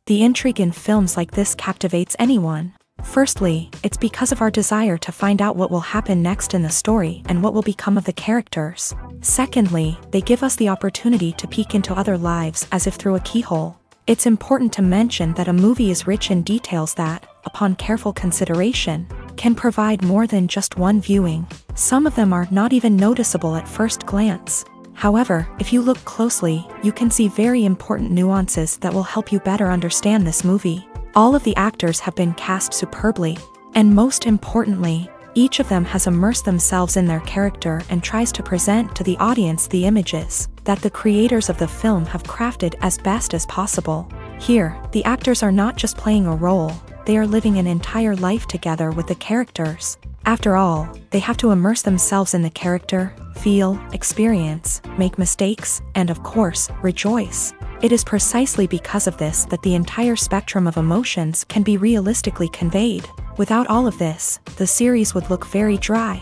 The intrigue in films like this captivates anyone. Firstly, it's because of our desire to find out what will happen next in the story and what will become of the characters. Secondly, they give us the opportunity to peek into other lives as if through a keyhole. It's important to mention that a movie is rich in details that, upon careful consideration, can provide more than just one viewing. Some of them are not even noticeable at first glance. However, if you look closely, you can see very important nuances that will help you better understand this movie. All of the actors have been cast superbly, and most importantly, each of them has immersed themselves in their character and tries to present to the audience the images that the creators of the film have crafted as best as possible. Here, the actors are not just playing a role, they are living an entire life together with the characters. After all, they have to immerse themselves in the character, feel, experience, make mistakes, and of course, rejoice. It is precisely because of this that the entire spectrum of emotions can be realistically conveyed. Without all of this, the series would look very dry.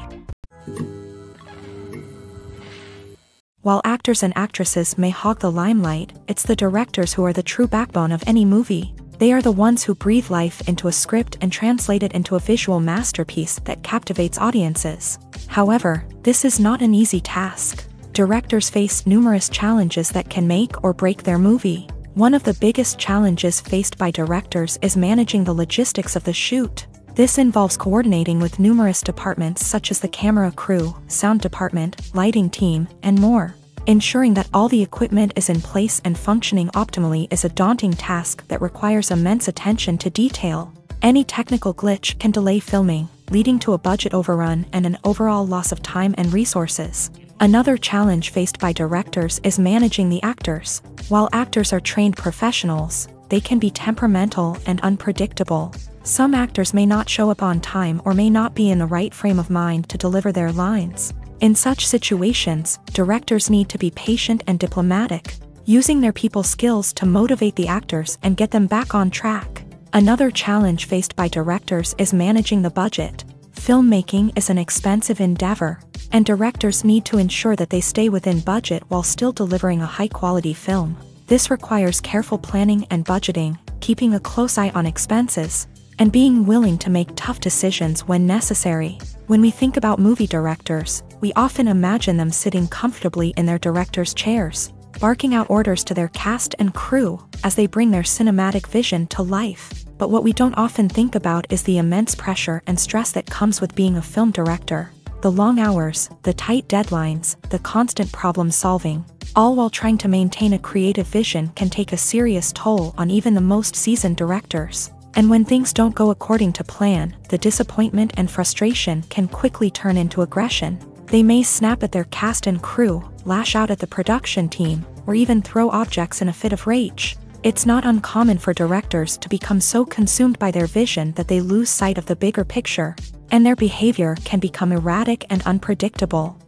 While actors and actresses may hog the limelight, it's the directors who are the true backbone of any movie. They are the ones who breathe life into a script and translate it into a visual masterpiece that captivates audiences. However, this is not an easy task. Directors face numerous challenges that can make or break their movie. One of the biggest challenges faced by directors is managing the logistics of the shoot. This involves coordinating with numerous departments such as the camera crew, sound department, lighting team, and more. Ensuring that all the equipment is in place and functioning optimally is a daunting task that requires immense attention to detail. Any technical glitch can delay filming, leading to a budget overrun and an overall loss of time and resources. Another challenge faced by directors is managing the actors. While actors are trained professionals, they can be temperamental and unpredictable. Some actors may not show up on time or may not be in the right frame of mind to deliver their lines. In such situations, directors need to be patient and diplomatic, using their people skills to motivate the actors and get them back on track. Another challenge faced by directors is managing the budget. Filmmaking is an expensive endeavor, and directors need to ensure that they stay within budget while still delivering a high-quality film. This requires careful planning and budgeting, keeping a close eye on expenses, and being willing to make tough decisions when necessary. When we think about movie directors, we often imagine them sitting comfortably in their director's chairs, barking out orders to their cast and crew as they bring their cinematic vision to life. But what we don't often think about is the immense pressure and stress that comes with being a film director. The long hours, the tight deadlines, the constant problem solving, all while trying to maintain a creative vision can take a serious toll on even the most seasoned directors. And when things don't go according to plan, the disappointment and frustration can quickly turn into aggression. They may snap at their cast and crew, lash out at the production team, or even throw objects in a fit of rage. It's not uncommon for directors to become so consumed by their vision that they lose sight of the bigger picture, and their behavior can become erratic and unpredictable.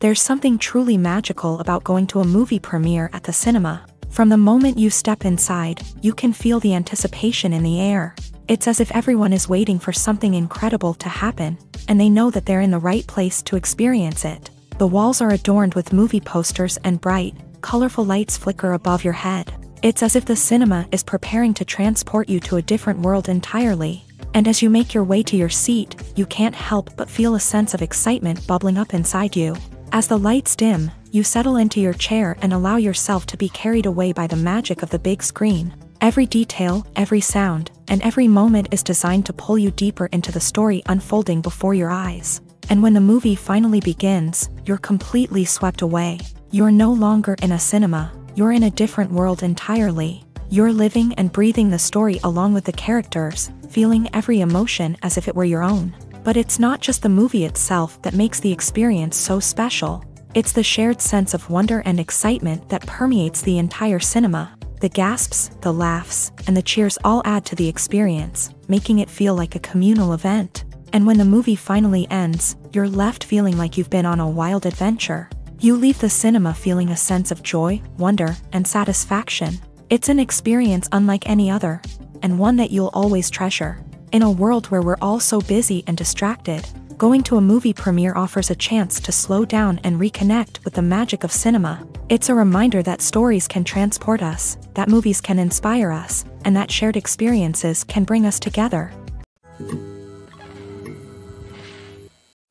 There's something truly magical about going to a movie premiere at the cinema. From the moment you step inside, you can feel the anticipation in the air. It's as if everyone is waiting for something incredible to happen, and they know that they're in the right place to experience it. The walls are adorned with movie posters and bright, colorful lights flicker above your head. It's as if the cinema is preparing to transport you to a different world entirely. And as you make your way to your seat, you can't help but feel a sense of excitement bubbling up inside you. As the lights dim, You settle into your chair and allow yourself to be carried away by the magic of the big screen. Every detail, every sound, and every moment is designed to pull you deeper into the story unfolding before your eyes. And when the movie finally begins, you're completely swept away. You're no longer in a cinema, you're in a different world entirely. You're living and breathing the story along with the characters, feeling every emotion as if it were your own. But it's not just the movie itself that makes the experience so special. It's the shared sense of wonder and excitement that permeates the entire cinema. The gasps, the laughs, and the cheers all add to the experience, making it feel like a communal event. And when the movie finally ends, you're left feeling like you've been on a wild adventure. You leave the cinema feeling a sense of joy, wonder, and satisfaction. It's an experience unlike any other, and one that you'll always treasure. In a world where we're all so busy and distracted, going to a movie premiere offers a chance to slow down and reconnect with the magic of cinema. It's a reminder that stories can transport us, that movies can inspire us, and that shared experiences can bring us together.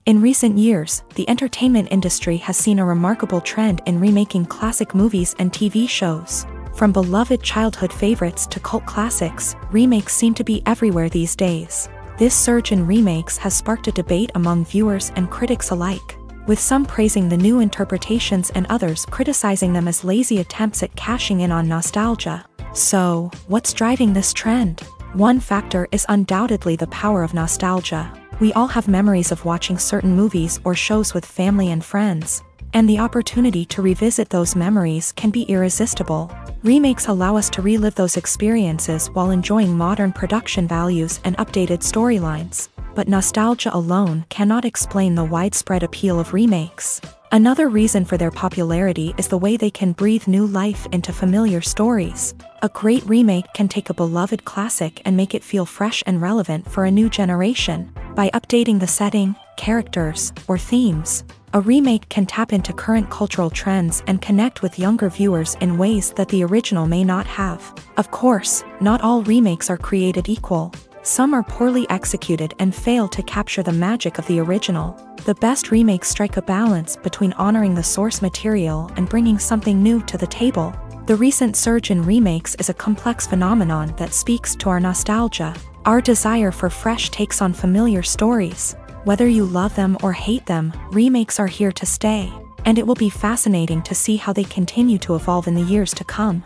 In recent years, the entertainment industry has seen a remarkable trend in remaking classic movies and TV shows. From beloved childhood favorites to cult classics, remakes seem to be everywhere these days. This surge in remakes has sparked a debate among viewers and critics alike, with some praising the new interpretations and others criticizing them as lazy attempts at cashing in on nostalgia. So, what's driving this trend? One factor is undoubtedly the power of nostalgia. We all have memories of watching certain movies or shows with family and friends, and the opportunity to revisit those memories can be irresistible. Remakes allow us to relive those experiences while enjoying modern production values and updated storylines. But nostalgia alone cannot explain the widespread appeal of remakes. Another reason for their popularity is the way they can breathe new life into familiar stories. A great remake can take a beloved classic and make it feel fresh and relevant for a new generation. By updating the setting, characters, or themes, a remake can tap into current cultural trends and connect with younger viewers in ways that the original may not have. Of course, not all remakes are created equal. Some are poorly executed and fail to capture the magic of the original. The best remakes strike a balance between honoring the source material and bringing something new to the table. The recent surge in remakes is a complex phenomenon that speaks to our nostalgia, our desire for fresh takes on familiar stories. Whether you love them or hate them, remakes are here to stay, and it will be fascinating to see how they continue to evolve in the years to come.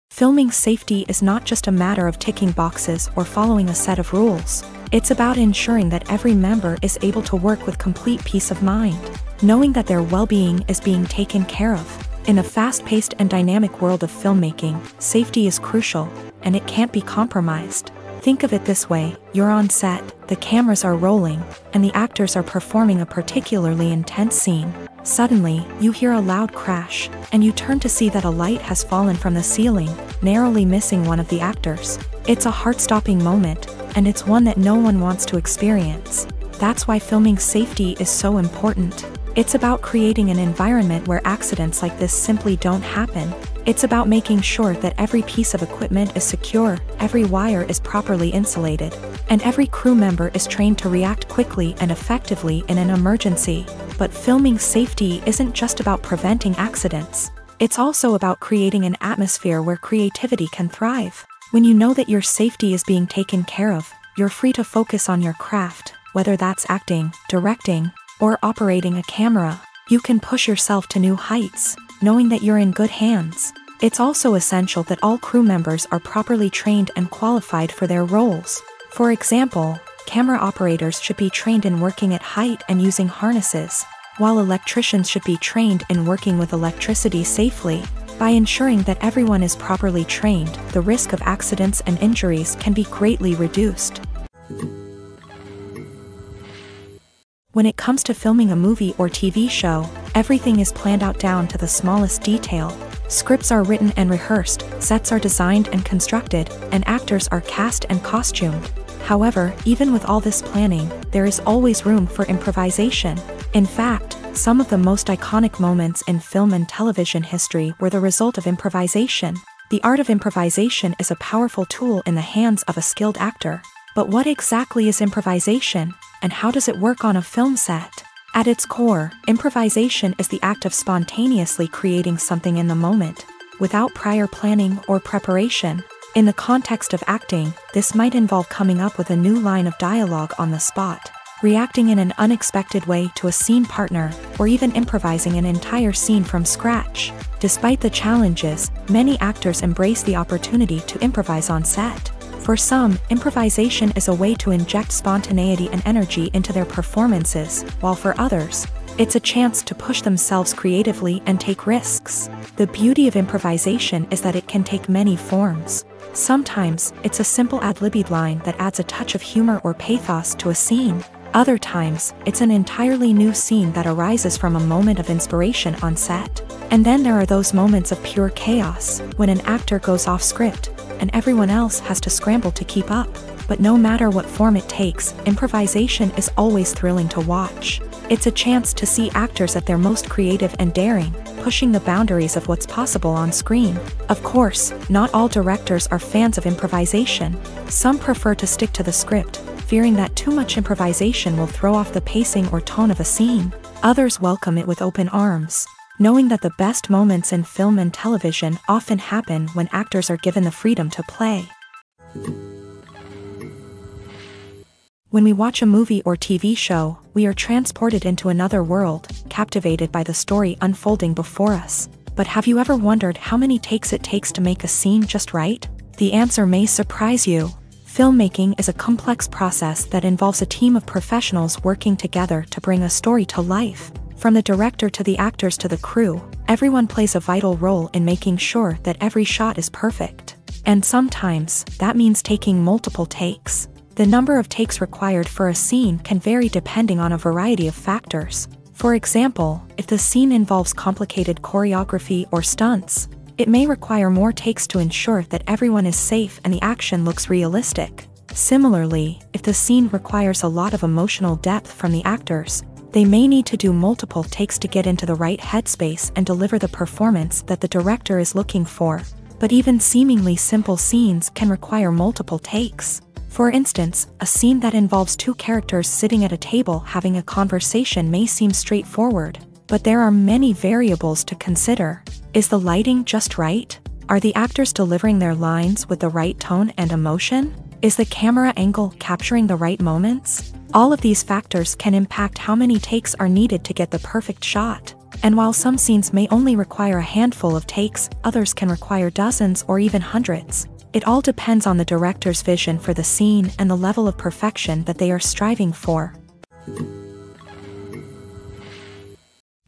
Filming safety is not just a matter of ticking boxes or following a set of rules. It's about ensuring that every member is able to work with complete peace of mind, knowing that their well-being is being taken care of. In a fast-paced and dynamic world of filmmaking, safety is crucial, and it can't be compromised. Think of it this way: you're on set, the cameras are rolling, and the actors are performing a particularly intense scene. Suddenly, you hear a loud crash, and you turn to see that a light has fallen from the ceiling, narrowly missing one of the actors. It's a heart-stopping moment, and it's one that no one wants to experience. That's why filming safety is so important. It's about creating an environment where accidents like this simply don't happen. It's about making sure that every piece of equipment is secure, every wire is properly insulated, and every crew member is trained to react quickly and effectively in an emergency. But filming safety isn't just about preventing accidents. It's also about creating an atmosphere where creativity can thrive. When you know that your safety is being taken care of, you're free to focus on your craft, whether that's acting, directing, or operating a camera. You can push yourself to new heights, knowing that you're in good hands. It's also essential that all crew members are properly trained and qualified for their roles. For example, camera operators should be trained in working at height and using harnesses, while electricians should be trained in working with electricity safely. By ensuring that everyone is properly trained, the risk of accidents and injuries can be greatly reduced. When it comes to filming a movie or TV show, everything is planned out down to the smallest detail. Scripts are written and rehearsed, sets are designed and constructed, and actors are cast and costumed. However, even with all this planning, there is always room for improvisation. In fact, some of the most iconic moments in film and television history were the result of improvisation. The art of improvisation is a powerful tool in the hands of a skilled actor. But what exactly is improvisation, and how does it work on a film set? At its core, improvisation is the act of spontaneously creating something in the moment, without prior planning or preparation. In the context of acting, this might involve coming up with a new line of dialogue on the spot, reacting in an unexpected way to a scene partner, or even improvising an entire scene from scratch. Despite the challenges, many actors embrace the opportunity to improvise on set. For some, improvisation is a way to inject spontaneity and energy into their performances, while for others, it's a chance to push themselves creatively and take risks. The beauty of improvisation is that it can take many forms. Sometimes, it's a simple ad-libbed line that adds a touch of humor or pathos to a scene. Other times, it's an entirely new scene that arises from a moment of inspiration on set. And then there are those moments of pure chaos, when an actor goes off script, and everyone else has to scramble to keep up. But no matter what form it takes, improvisation is always thrilling to watch. It's a chance to see actors at their most creative and daring, pushing the boundaries of what's possible on screen. Of course, not all directors are fans of improvisation. Some prefer to stick to the script, fearing that too much improvisation will throw off the pacing or tone of a scene. Others welcome it with open arms, knowing that the best moments in film and television often happen when actors are given the freedom to play. When we watch a movie or TV show, we are transported into another world, captivated by the story unfolding before us. But have you ever wondered how many takes it takes to make a scene just right? The answer may surprise you. Filmmaking is a complex process that involves a team of professionals working together to bring a story to life. From the director to the actors to the crew, everyone plays a vital role in making sure that every shot is perfect. And sometimes, that means taking multiple takes. The number of takes required for a scene can vary depending on a variety of factors. For example, if the scene involves complicated choreography or stunts, it may require more takes to ensure that everyone is safe and the action looks realistic. Similarly, if the scene requires a lot of emotional depth from the actors, they may need to do multiple takes to get into the right headspace and deliver the performance that the director is looking for. But even seemingly simple scenes can require multiple takes. For instance, a scene that involves two characters sitting at a table having a conversation may seem straightforward, but there are many variables to consider. Is the lighting just right? Are the actors delivering their lines with the right tone and emotion? Is the camera angle capturing the right moments? All of these factors can impact how many takes are needed to get the perfect shot. And while some scenes may only require a handful of takes, others can require dozens or even hundreds. It all depends on the director's vision for the scene and the level of perfection that they are striving for.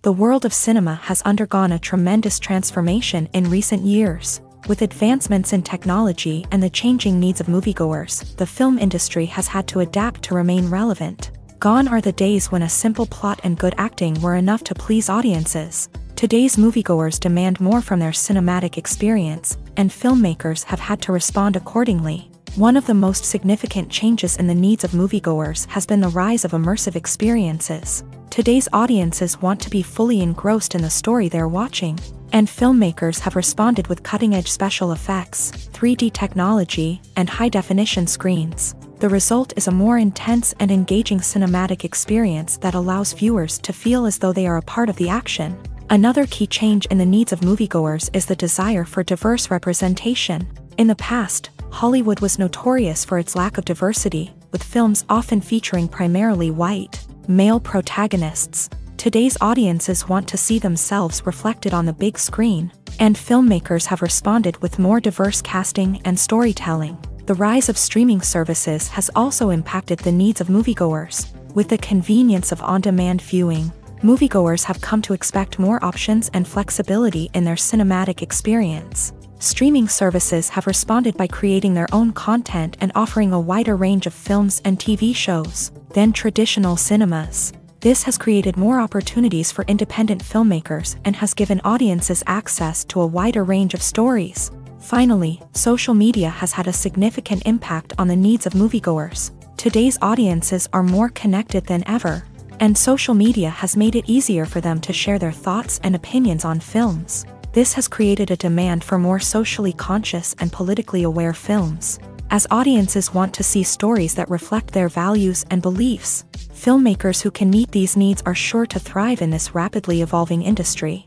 The world of cinema has undergone a tremendous transformation in recent years. With advancements in technology and the changing needs of moviegoers, the film industry has had to adapt to remain relevant. Gone are the days when a simple plot and good acting were enough to please audiences. Today's moviegoers demand more from their cinematic experience, and filmmakers have had to respond accordingly. One of the most significant changes in the needs of moviegoers has been the rise of immersive experiences. Today's audiences want to be fully engrossed in the story they're watching, and filmmakers have responded with cutting-edge special effects, 3D technology, and high-definition screens. The result is a more intense and engaging cinematic experience that allows viewers to feel as though they are a part of the action. Another key change in the needs of moviegoers is the desire for diverse representation. In the past, Hollywood was notorious for its lack of diversity, with films often featuring primarily white, male protagonists. Today's audiences want to see themselves reflected on the big screen, and filmmakers have responded with more diverse casting and storytelling. The rise of streaming services has also impacted the needs of moviegoers. With the convenience of on-demand viewing, moviegoers have come to expect more options and flexibility in their cinematic experience. Streaming services have responded by creating their own content and offering a wider range of films and TV shows than traditional cinemas. This has created more opportunities for independent filmmakers and has given audiences access to a wider range of stories. Finally, social media has had a significant impact on the needs of moviegoers. Today's audiences are more connected than ever, and social media has made it easier for them to share their thoughts and opinions on films. This has created a demand for more socially conscious and politically aware films. as audiences want to see stories that reflect their values and beliefs. Filmmakers who can meet these needs are sure to thrive in this rapidly evolving industry.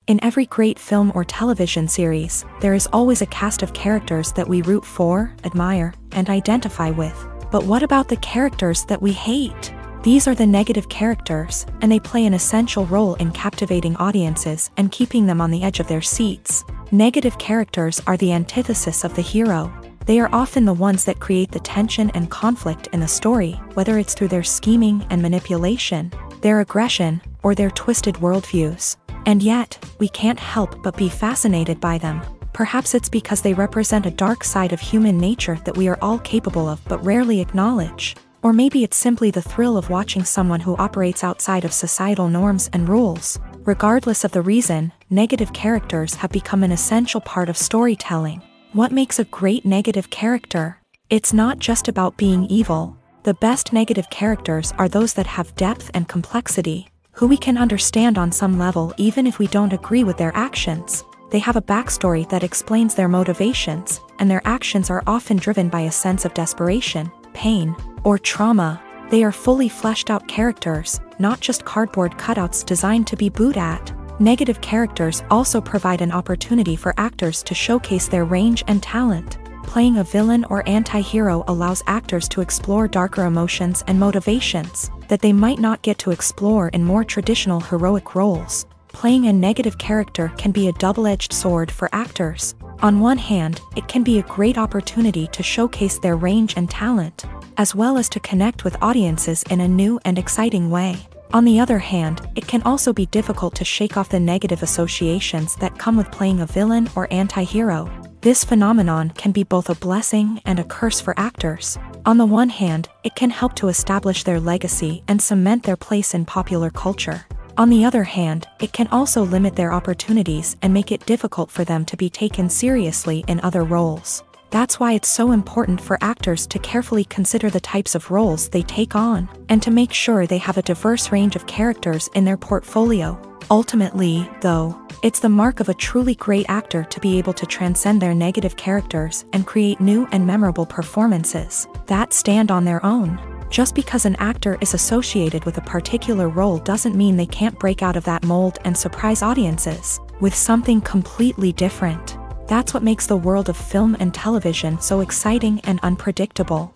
In every great film or television series, there is always a cast of characters that we root for, admire, and identify with. But what about the characters that we hate? These are the negative characters, and they play an essential role in captivating audiences and keeping them on the edge of their seats. Negative characters are the antithesis of the hero. They are often the ones that create the tension and conflict in the story, whether it's through their scheming and manipulation, their aggression, or their twisted worldviews. And yet, we can't help but be fascinated by them. Perhaps it's because they represent a dark side of human nature that we are all capable of but rarely acknowledge. Or maybe it's simply the thrill of watching someone who operates outside of societal norms and rules. Regardless of the reason, negative characters have become an essential part of storytelling. What makes a great negative character? It's not just about being evil. The best negative characters are those that have depth and complexity, who we can understand on some level even if we don't agree with their actions. They have a backstory that explains their motivations, and their actions are often driven by a sense of desperation, pain, or trauma. They are fully fleshed out characters, not just cardboard cutouts designed to be booed at. Negative characters also provide an opportunity for actors to showcase their range and talent. Playing a villain or anti-hero allows actors to explore darker emotions and motivations that they might not get to explore in more traditional heroic roles. Playing a negative character can be a double-edged sword for actors. On one hand, it can be a great opportunity to showcase their range and talent, as well as to connect with audiences in a new and exciting way. On the other hand, it can also be difficult to shake off the negative associations that come with playing a villain or anti-hero. This phenomenon can be both a blessing and a curse for actors. On the one hand, it can help to establish their legacy and cement their place in popular culture. On the other hand, it can also limit their opportunities and make it difficult for them to be taken seriously in other roles. That's why it's so important for actors to carefully consider the types of roles they take on, and to make sure they have a diverse range of characters in their portfolio. Ultimately, though, it's the mark of a truly great actor to be able to transcend their negative characters and create new and memorable performances that stand on their own. Just because an actor is associated with a particular role doesn't mean they can't break out of that mold and surprise audiences with something completely different. That's what makes the world of film and television so exciting and unpredictable.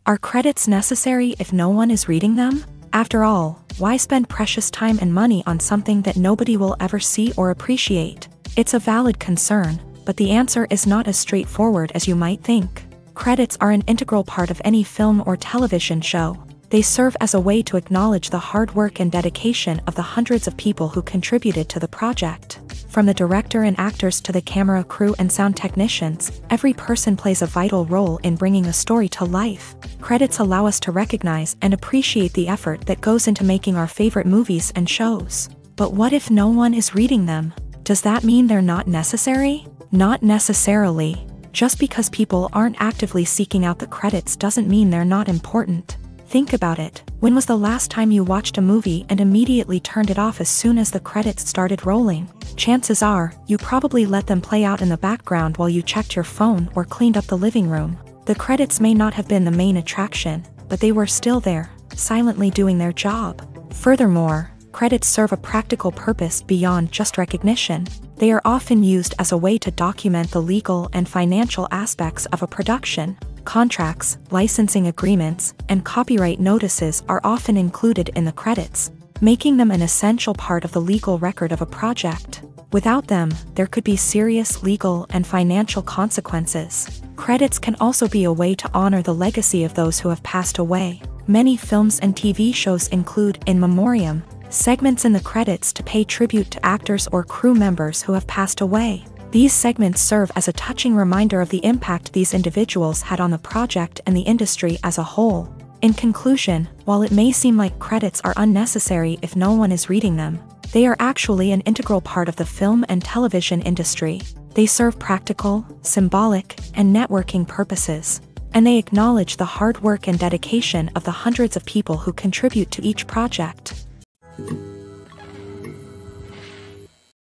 Are credits necessary if no one is reading them? After all, why spend precious time and money on something that nobody will ever see or appreciate? It's a valid concern, but the answer is not as straightforward as you might think. Credits are an integral part of any film or television show. They serve as a way to acknowledge the hard work and dedication of the hundreds of people who contributed to the project. From the director and actors to the camera crew and sound technicians, every person plays a vital role in bringing a story to life. Credits allow us to recognize and appreciate the effort that goes into making our favorite movies and shows. But what if no one is reading them? Does that mean they're not necessary? Not necessarily. Just because people aren't actively seeking out the credits doesn't mean they're not important. Think about it. When was the last time you watched a movie and immediately turned it off as soon as the credits started rolling? Chances are, you probably let them play out in the background while you checked your phone or cleaned up the living room. The credits may not have been the main attraction, but they were still there, silently doing their job. Furthermore, credits serve a practical purpose beyond just recognition. They are often used as a way to document the legal and financial aspects of a production. Contracts, licensing agreements, and copyright notices are often included in the credits, making them an essential part of the legal record of a project. Without them, there could be serious legal and financial consequences. Credits can also be a way to honor the legacy of those who have passed away. Many films and TV shows include in memoriam segments in the credits to pay tribute to actors or crew members who have passed away. These segments serve as a touching reminder of the impact these individuals had on the project and the industry as a whole. In conclusion, while it may seem like credits are unnecessary if no one is reading them, they are actually an integral part of the film and television industry. They serve practical, symbolic, and networking purposes, and they acknowledge the hard work and dedication of the hundreds of people who contribute to each project.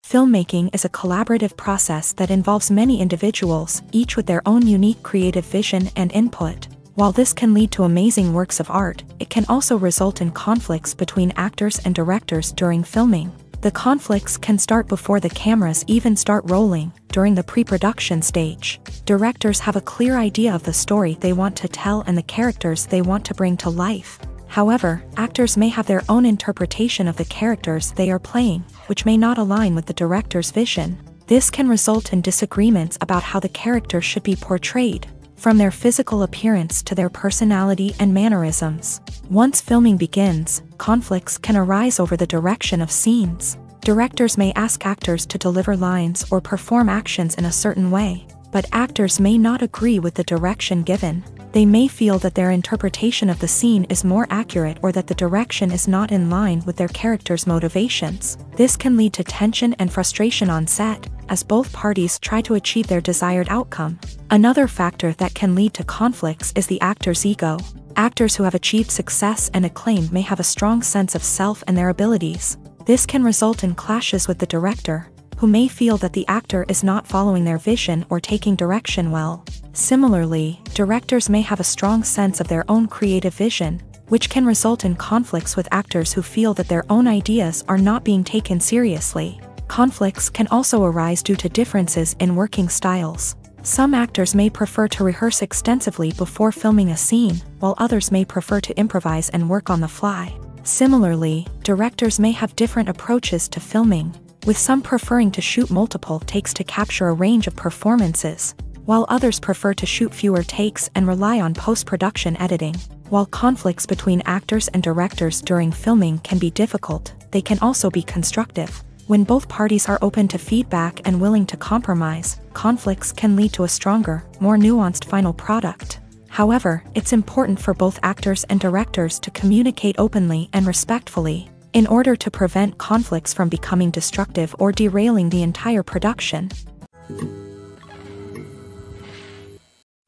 Filmmaking is a collaborative process that involves many individuals, each with their own unique creative vision and input. While this can lead to amazing works of art, it can also result in conflicts between actors and directors during filming. The conflicts can start before the cameras even start rolling, during the pre-production stage. Directors have a clear idea of the story they want to tell and the characters they want to bring to life. However, actors may have their own interpretation of the characters they are playing, which may not align with the director's vision. This can result in disagreements about how the character should be portrayed, from their physical appearance to their personality and mannerisms. Once filming begins, conflicts can arise over the direction of scenes. Directors may ask actors to deliver lines or perform actions in a certain way, but actors may not agree with the direction given. They may feel that their interpretation of the scene is more accurate or that the direction is not in line with their character's motivations. This can lead to tension and frustration on set, as both parties try to achieve their desired outcome. Another factor that can lead to conflicts is the actor's ego. Actors who have achieved success and acclaim may have a strong sense of self and their abilities. This can result in clashes with the director, who may feel that the actor is not following their vision or taking direction well. Similarly, directors may have a strong sense of their own creative vision, which can result in conflicts with actors who feel that their own ideas are not being taken seriously. Conflicts can also arise due to differences in working styles. Some actors may prefer to rehearse extensively before filming a scene, while others may prefer to improvise and work on the fly. Similarly, directors may have different approaches to filming, with some preferring to shoot multiple takes to capture a range of performances, while others prefer to shoot fewer takes and rely on post-production editing. While conflicts between actors and directors during filming can be difficult, they can also be constructive. When both parties are open to feedback and willing to compromise, conflicts can lead to a stronger, more nuanced final product. However, it's important for both actors and directors to communicate openly and respectfully, in order to prevent conflicts from becoming destructive or derailing the entire production.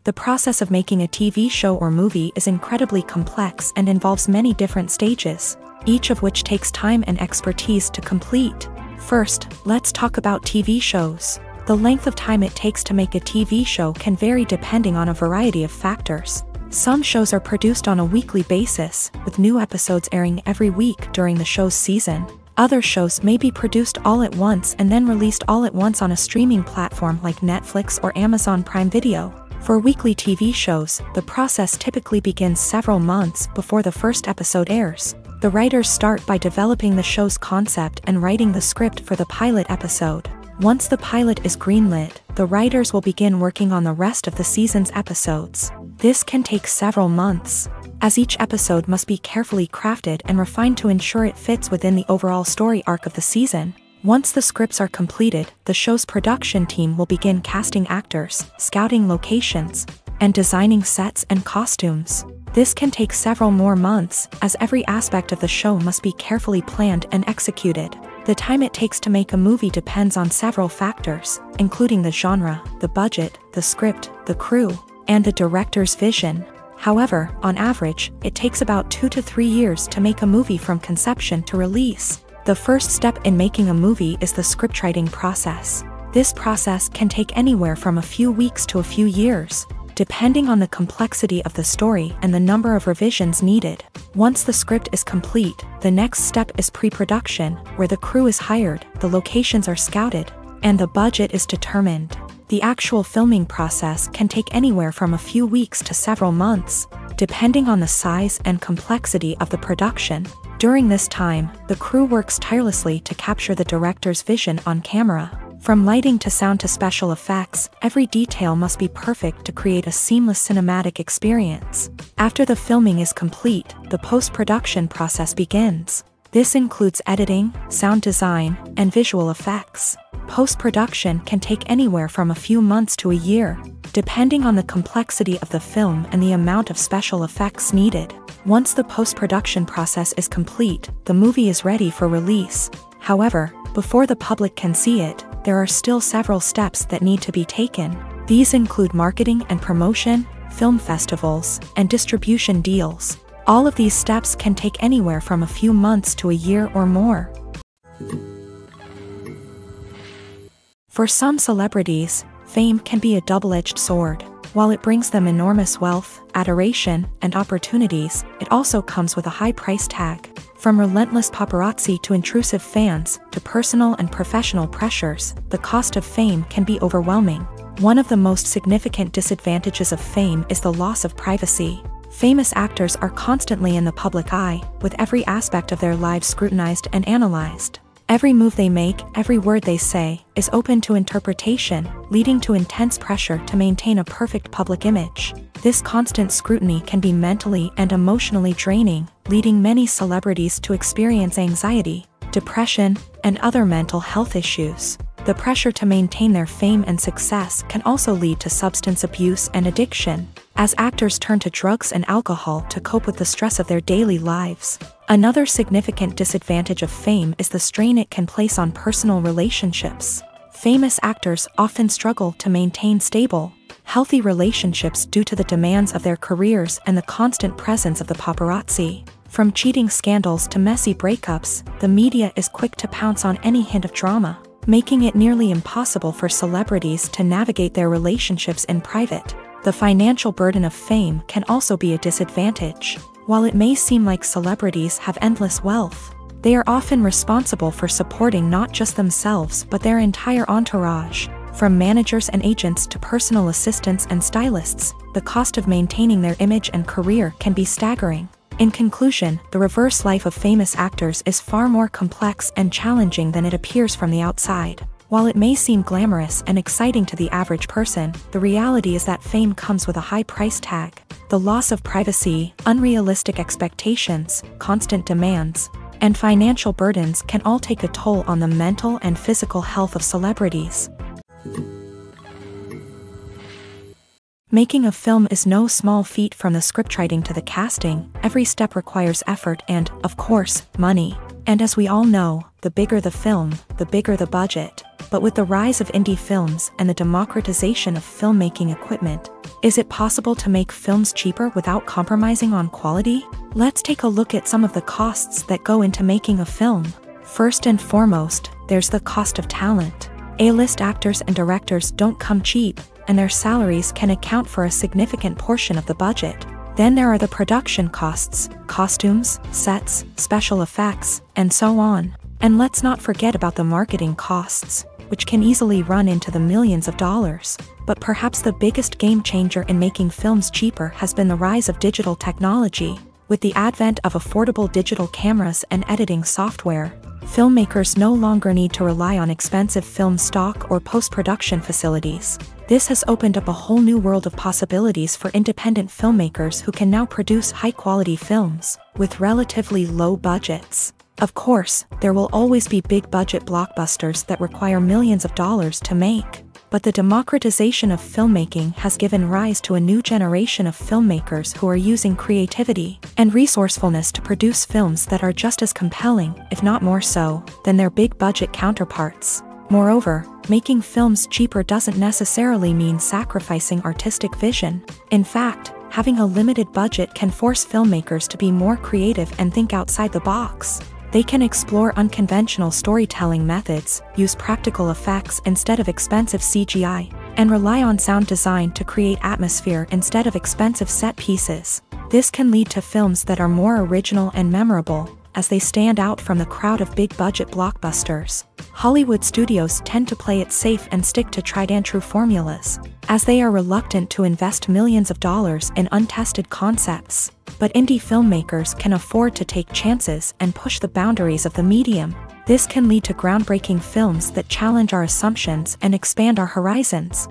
The process of making a TV show or movie is incredibly complex and involves many different stages, each of which takes time and expertise to complete. First, let's talk about TV shows. The length of time it takes to make a TV show can vary depending on a variety of factors. Some shows are produced on a weekly basis, with new episodes airing every week during the show's season. Other shows may be produced all at once and then released all at once on a streaming platform like Netflix or Amazon Prime Video. For weekly TV shows, the process typically begins several months before the first episode airs. The writers start by developing the show's concept and writing the script for the pilot episode. Once the pilot is greenlit, the writers will begin working on the rest of the season's episodes. This can take several months, as each episode must be carefully crafted and refined to ensure it fits within the overall story arc of the season. Once the scripts are completed, the show's production team will begin casting actors, scouting locations, and designing sets and costumes. This can take several more months, as every aspect of the show must be carefully planned and executed. The time it takes to make a movie depends on several factors, including the genre, the budget, the script, the crew, and the director's vision. However, on average, it takes about 2 to 3 years to make a movie from conception to release. The first step in making a movie is the scriptwriting process. This process can take anywhere from a few weeks to a few years, depending on the complexity of the story and the number of revisions needed. Once the script is complete, the next step is pre-production, where the crew is hired, the locations are scouted, and the budget is determined. The actual filming process can take anywhere from a few weeks to several months, depending on the size and complexity of the production. During this time, the crew works tirelessly to capture the director's vision on camera. From lighting to sound to special effects, every detail must be perfect to create a seamless cinematic experience. After the filming is complete, the post-production process begins. This includes editing, sound design, and visual effects. Post-production can take anywhere from a few months to a year, depending on the complexity of the film and the amount of special effects needed. Once the post-production process is complete, the movie is ready for release. However, before the public can see it, there are still several steps that need to be taken. These include marketing and promotion, film festivals, and distribution deals. All of these steps can take anywhere from a few months to a year or more. For some celebrities, fame can be a double-edged sword. While it brings them enormous wealth, adoration, and opportunities, it also comes with a high price tag. From relentless paparazzi to intrusive fans, to personal and professional pressures, the cost of fame can be overwhelming. One of the most significant disadvantages of fame is the loss of privacy. Famous actors are constantly in the public eye, with every aspect of their lives scrutinized and analyzed. Every move they make, every word they say, is open to interpretation, leading to intense pressure to maintain a perfect public image. This constant scrutiny can be mentally and emotionally draining, leading many celebrities to experience anxiety, depression, and other mental health issues. The pressure to maintain their fame and success can also lead to substance abuse and addiction, as actors turn to drugs and alcohol to cope with the stress of their daily lives. Another significant disadvantage of fame is the strain it can place on personal relationships. Famous actors often struggle to maintain stable, healthy relationships due to the demands of their careers and the constant presence of the paparazzi. From cheating scandals to messy breakups, the media is quick to pounce on any hint of drama, making it nearly impossible for celebrities to navigate their relationships in private. The financial burden of fame can also be a disadvantage. While it may seem like celebrities have endless wealth, they are often responsible for supporting not just themselves but their entire entourage. From managers and agents to personal assistants and stylists, the cost of maintaining their image and career can be staggering. In conclusion, the reverse life of famous actors is far more complex and challenging than it appears from the outside. While it may seem glamorous and exciting to the average person, the reality is that fame comes with a high price tag. The loss of privacy, unrealistic expectations, constant demands, and financial burdens can all take a toll on the mental and physical health of celebrities. Making a film is no small feat. From the scriptwriting to the casting, every step requires effort and, of course, money. And as we all know, the bigger the film, the bigger the budget. But with the rise of indie films and the democratization of filmmaking equipment, is it possible to make films cheaper without compromising on quality? Let's take a look at some of the costs that go into making a film. First and foremost, there's the cost of talent. A-list actors and directors don't come cheap, and their salaries can account for a significant portion of the budget. Then there are the production costs, costumes, sets, special effects, and so on. And let's not forget about the marketing costs, which can easily run into the millions of dollars. But perhaps the biggest game changer in making films cheaper has been the rise of digital technology. With the advent of affordable digital cameras and editing software, filmmakers no longer need to rely on expensive film stock or post-production facilities. This has opened up a whole new world of possibilities for independent filmmakers who can now produce high-quality films with relatively low budgets. Of course, there will always be big-budget blockbusters that require millions of dollars to make. But the democratization of filmmaking has given rise to a new generation of filmmakers who are using creativity and resourcefulness to produce films that are just as compelling, if not more so, than their big-budget counterparts. Moreover, making films cheaper doesn't necessarily mean sacrificing artistic vision. In fact, having a limited budget can force filmmakers to be more creative and think outside the box. They can explore unconventional storytelling methods, use practical effects instead of expensive CGI, and rely on sound design to create atmosphere instead of expensive set pieces. This can lead to films that are more original and memorable, as they stand out from the crowd of big-budget blockbusters. Hollywood studios tend to play it safe and stick to tried-and-true formulas, as they are reluctant to invest millions of dollars in untested concepts. But indie filmmakers can afford to take chances and push the boundaries of the medium. This can lead to groundbreaking films that challenge our assumptions and expand our horizons.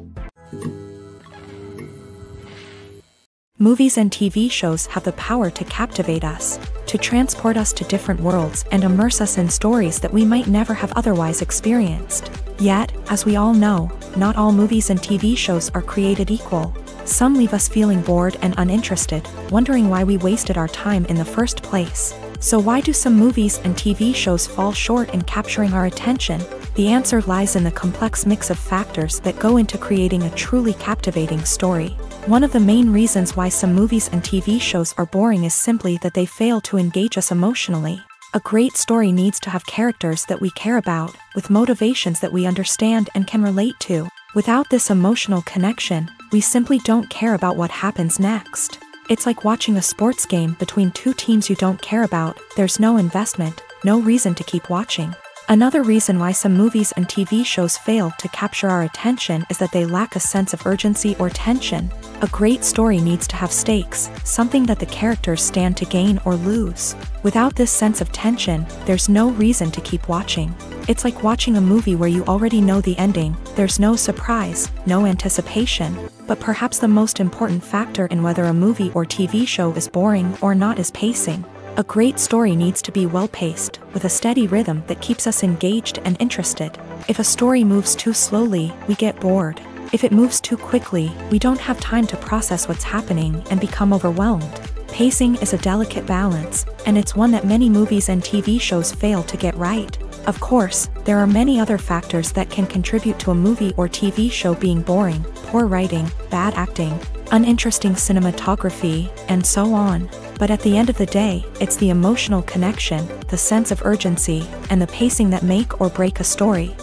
Movies and TV shows have the power to captivate us, to transport us to different worlds and immerse us in stories that we might never have otherwise experienced. Yet, as we all know, not all movies and TV shows are created equal. Some leave us feeling bored and uninterested, wondering why we wasted our time in the first place. So why do some movies and TV shows fall short in capturing our attention? The answer lies in the complex mix of factors that go into creating a truly captivating story. One of the main reasons why some movies and TV shows are boring is simply that they fail to engage us emotionally. A great story needs to have characters that we care about, with motivations that we understand and can relate to. Without this emotional connection, we simply don't care about what happens next. It's like watching a sports game between two teams you don't care about. There's no investment, no reason to keep watching. Another reason why some movies and TV shows fail to capture our attention is that they lack a sense of urgency or tension. A great story needs to have stakes, something that the characters stand to gain or lose. Without this sense of tension, there's no reason to keep watching. It's like watching a movie where you already know the ending. There's no surprise, no anticipation. But perhaps the most important factor in whether a movie or TV show is boring or not is pacing. A great story needs to be well-paced, with a steady rhythm that keeps us engaged and interested. If a story moves too slowly, we get bored. If it moves too quickly, we don't have time to process what's happening and become overwhelmed. Pacing is a delicate balance, and it's one that many movies and TV shows fail to get right. Of course, there are many other factors that can contribute to a movie or TV show being boring: poor writing, bad acting, uninteresting cinematography, and so on. But at the end of the day, it's the emotional connection, the sense of urgency, and the pacing that make or break a story.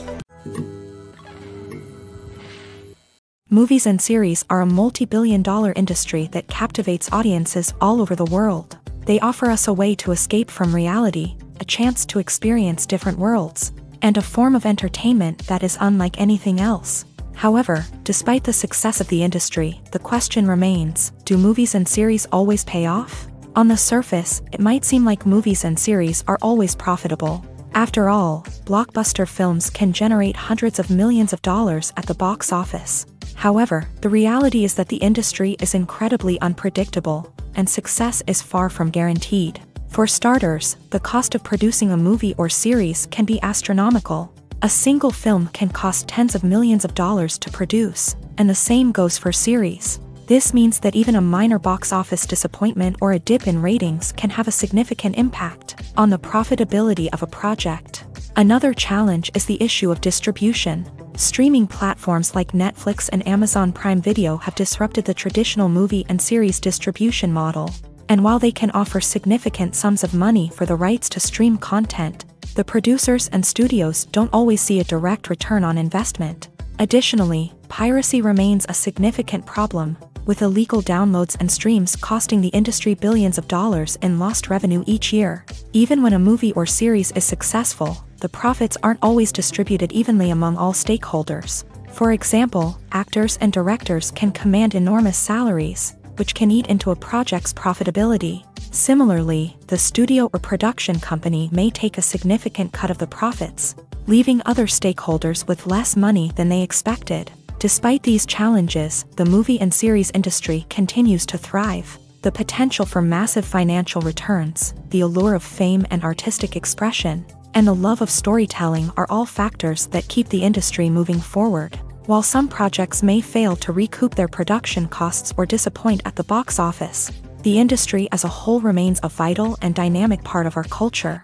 Movies and series are a multi-billion-dollar industry that captivates audiences all over the world. They offer us a way to escape from reality, a chance to experience different worlds, and a form of entertainment that is unlike anything else. However, despite the success of the industry, the question remains: do movies and series always pay off? On the surface, it might seem like movies and series are always profitable. After all, blockbuster films can generate hundreds of millions of dollars at the box office. However, the reality is that the industry is incredibly unpredictable, and success is far from guaranteed. For starters, the cost of producing a movie or series can be astronomical. A single film can cost tens of millions of dollars to produce, and the same goes for series. This means that even a minor box office disappointment or a dip in ratings can have a significant impact on the profitability of a project. Another challenge is the issue of distribution. Streaming platforms like Netflix and Amazon Prime Video have disrupted the traditional movie and series distribution model. And while they can offer significant sums of money for the rights to stream content, the producers and studios don't always see a direct return on investment. Additionally, piracy remains a significant problem, with illegal downloads and streams costing the industry billions of dollars in lost revenue each year. Even when a movie or series is successful, the profits aren't always distributed evenly among all stakeholders. For example, actors and directors can command enormous salaries, which can eat into a project's profitability. Similarly, the studio or production company may take a significant cut of the profits, leaving other stakeholders with less money than they expected. Despite these challenges, the movie and series industry continues to thrive. The potential for massive financial returns, the allure of fame and artistic expression, and the love of storytelling are all factors that keep the industry moving forward. While some projects may fail to recoup their production costs or disappoint at the box office, the industry as a whole remains a vital and dynamic part of our culture.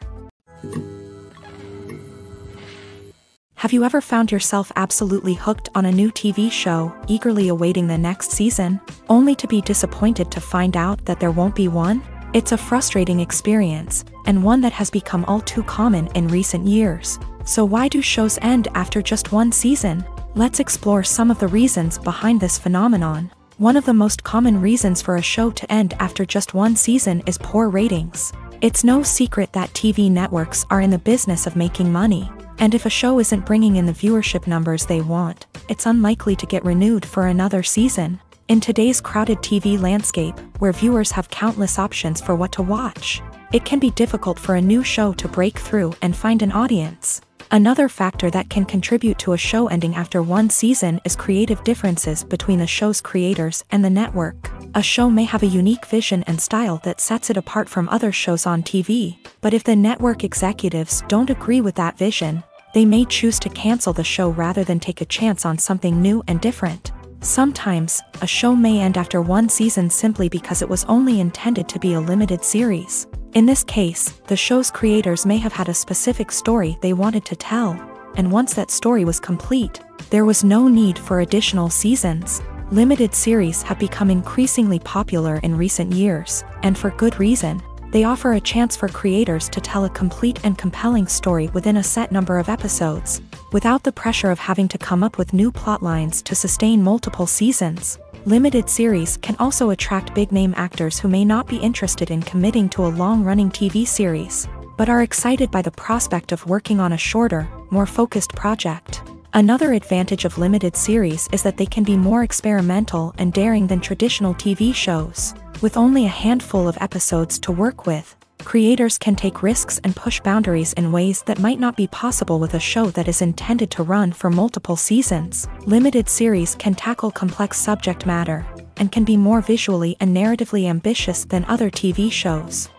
Have you ever found yourself absolutely hooked on a new TV show, eagerly awaiting the next season, only to be disappointed to find out that there won't be one? It's a frustrating experience, and one that has become all too common in recent years. So why do shows end after just one season? Let's explore some of the reasons behind this phenomenon. One of the most common reasons for a show to end after just one season is poor ratings. It's no secret that TV networks are in the business of making money. And if a show isn't bringing in the viewership numbers they want, it's unlikely to get renewed for another season. In today's crowded TV landscape, where viewers have countless options for what to watch, it can be difficult for a new show to break through and find an audience. Another factor that can contribute to a show ending after one season is creative differences between the show's creators and the network. A show may have a unique vision and style that sets it apart from other shows on TV, but if the network executives don't agree with that vision, they may choose to cancel the show rather than take a chance on something new and different. Sometimes, a show may end after one season simply because it was only intended to be a limited series. In this case, the show's creators may have had a specific story they wanted to tell, and once that story was complete, there was no need for additional seasons. Limited series have become increasingly popular in recent years, and for good reason. They offer a chance for creators to tell a complete and compelling story within a set number of episodes, without the pressure of having to come up with new plotlines to sustain multiple seasons. Limited series can also attract big-name actors who may not be interested in committing to a long-running TV series, but are excited by the prospect of working on a shorter, more focused project. Another advantage of limited series is that they can be more experimental and daring than traditional TV shows. With only a handful of episodes to work with, creators can take risks and push boundaries in ways that might not be possible with a show that is intended to run for multiple seasons. Limited series can tackle complex subject matter, and can be more visually and narratively ambitious than other TV shows.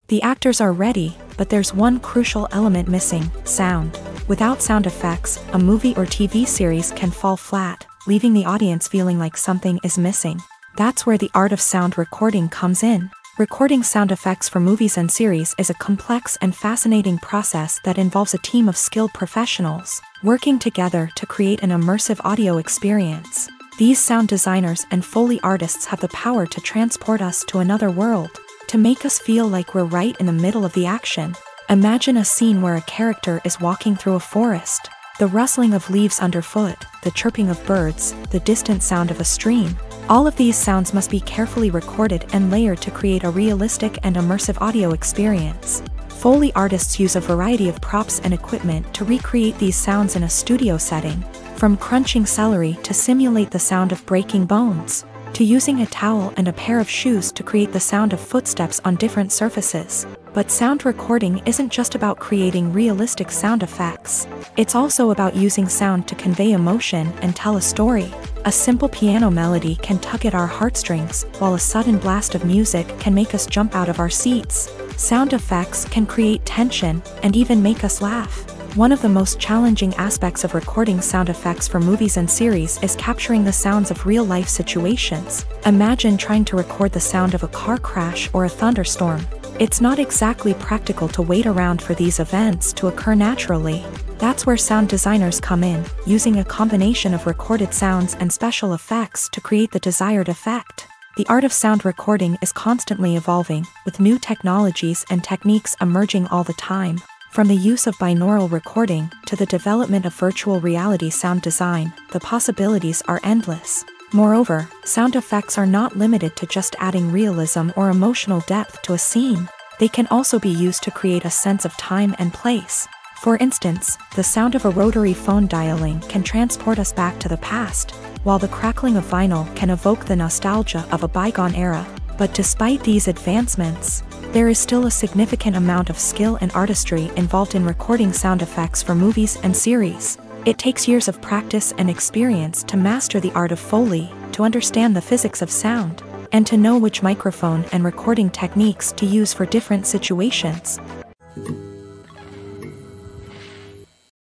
The actors are ready, but there's one crucial element missing: sound. Without sound effects, a movie or TV series can fall flat, leaving the audience feeling like something is missing. That's where the art of sound recording comes in. Recording sound effects for movies and series is a complex and fascinating process that involves a team of skilled professionals working together to create an immersive audio experience. These sound designers and Foley artists have the power to transport us to another world, to make us feel like we're right in the middle of the action. Imagine a scene where a character is walking through a forest. The rustling of leaves underfoot, the chirping of birds, the distant sound of a stream. All of these sounds must be carefully recorded and layered to create a realistic and immersive audio experience. Foley artists use a variety of props and equipment to recreate these sounds in a studio setting, from crunching celery to simulate the sound of breaking bones, to using a towel and a pair of shoes to create the sound of footsteps on different surfaces. But sound recording isn't just about creating realistic sound effects. It's also about using sound to convey emotion and tell a story. A simple piano melody can tug at our heartstrings, while a sudden blast of music can make us jump out of our seats. Sound effects can create tension and even make us laugh. One of the most challenging aspects of recording sound effects for movies and series is capturing the sounds of real-life situations. Imagine trying to record the sound of a car crash or a thunderstorm. It's not exactly practical to wait around for these events to occur naturally. That's where sound designers come in, using a combination of recorded sounds and special effects to create the desired effect. The art of sound recording is constantly evolving, with new technologies and techniques emerging all the time. From the use of binaural recording to the development of virtual reality sound design, the possibilities are endless. Moreover, sound effects are not limited to just adding realism or emotional depth to a scene. They can also be used to create a sense of time and place. For instance, the sound of a rotary phone dialing can transport us back to the past, while the crackling of vinyl can evoke the nostalgia of a bygone era. But despite these advancements, there is still a significant amount of skill and artistry involved in recording sound effects for movies and series. It takes years of practice and experience to master the art of Foley, to understand the physics of sound, and to know which microphone and recording techniques to use for different situations.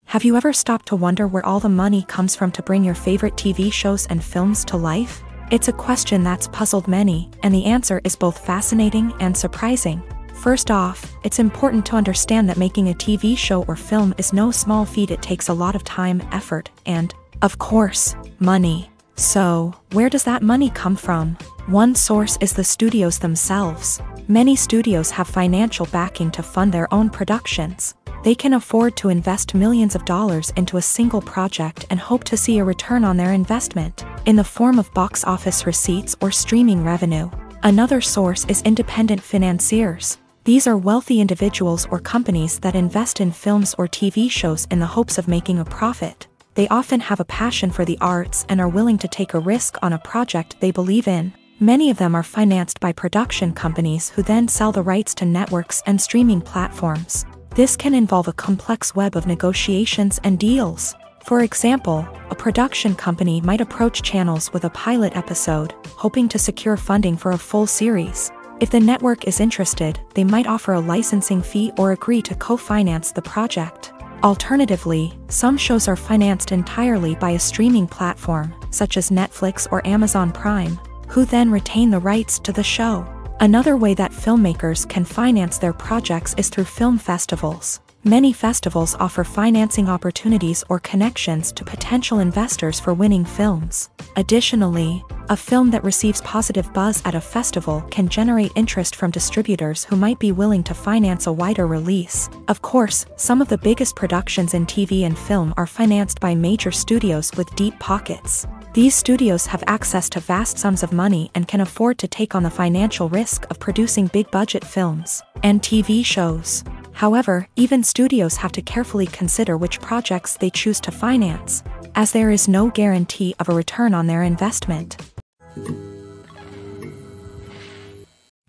Have you ever stopped to wonder where all the money comes from to bring your favorite TV shows and films to life? It's a question that's puzzled many, and the answer is both fascinating and surprising. First off, it's important to understand that making a TV show or film is no small feat. It takes a lot of time, effort, and, of course, money. So, where does that money come from? One source is the studios themselves. Many studios have financial backing to fund their own productions. They can afford to invest millions of dollars into a single project and hope to see a return on their investment, in the form of box office receipts or streaming revenue. Another source is independent financiers. These are wealthy individuals or companies that invest in films or TV shows in the hopes of making a profit. They often have a passion for the arts and are willing to take a risk on a project they believe in. Many of them are financed by production companies who then sell the rights to networks and streaming platforms. This can involve a complex web of negotiations and deals. For example, a production company might approach channels with a pilot episode, hoping to secure funding for a full series. If the network is interested, they might offer a licensing fee or agree to co-finance the project. Alternatively, some shows are financed entirely by a streaming platform, such as Netflix or Amazon Prime, who then retain the rights to the show. Another way that filmmakers can finance their projects is through film festivals. Many festivals offer financing opportunities or connections to potential investors for winning films. Additionally, a film that receives positive buzz at a festival can generate interest from distributors who might be willing to finance a wider release. Of course, some of the biggest productions in TV and film are financed by major studios with deep pockets. These studios have access to vast sums of money and can afford to take on the financial risk of producing big-budget films and TV shows. However, even studios have to carefully consider which projects they choose to finance, as there is no guarantee of a return on their investment.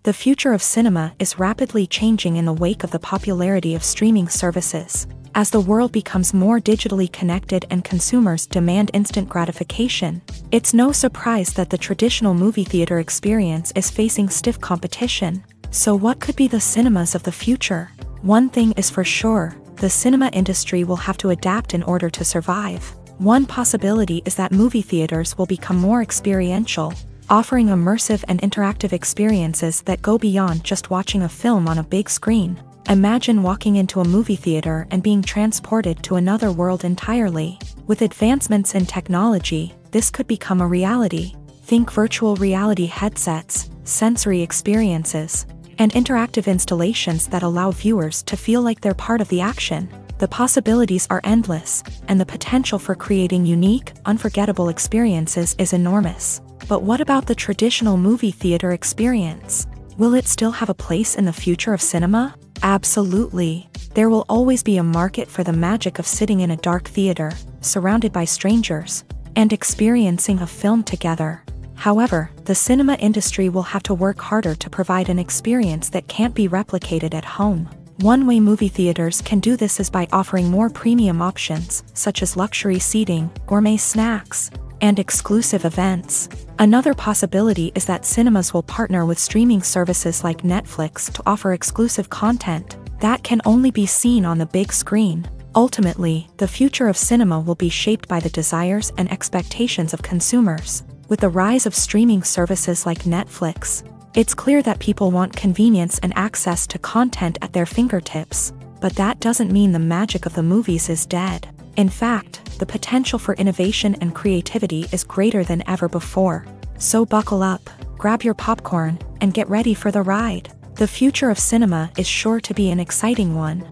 The future of cinema is rapidly changing in the wake of the popularity of streaming services. As the world becomes more digitally connected and consumers demand instant gratification, it's no surprise that the traditional movie theater experience is facing stiff competition. So what could be the cinemas of the future? One thing is for sure, the cinema industry will have to adapt in order to survive. One possibility is that movie theaters will become more experiential, offering immersive and interactive experiences that go beyond just watching a film on a big screen. Imagine walking into a movie theater and being transported to another world entirely. With advancements in technology, this could become a reality. Think virtual reality headsets, sensory experiences, and interactive installations that allow viewers to feel like they're part of the action. The possibilities are endless, and the potential for creating unique, unforgettable experiences is enormous. But what about the traditional movie theater experience? Will it still have a place in the future of cinema? Absolutely. There will always be a market for the magic of sitting in a dark theater, surrounded by strangers, and experiencing a film together. However, the cinema industry will have to work harder to provide an experience that can't be replicated at home. One way movie theaters can do this is by offering more premium options, such as luxury seating, gourmet snacks, and exclusive events. Another possibility is that cinemas will partner with streaming services like Netflix to offer exclusive content that can only be seen on the big screen. Ultimately, the future of cinema will be shaped by the desires and expectations of consumers. With the rise of streaming services like Netflix, it's clear that people want convenience and access to content at their fingertips. But that doesn't mean the magic of the movies is dead. In fact, the potential for innovation and creativity is greater than ever before. So buckle up, grab your popcorn, and get ready for the ride. The future of cinema is sure to be an exciting one.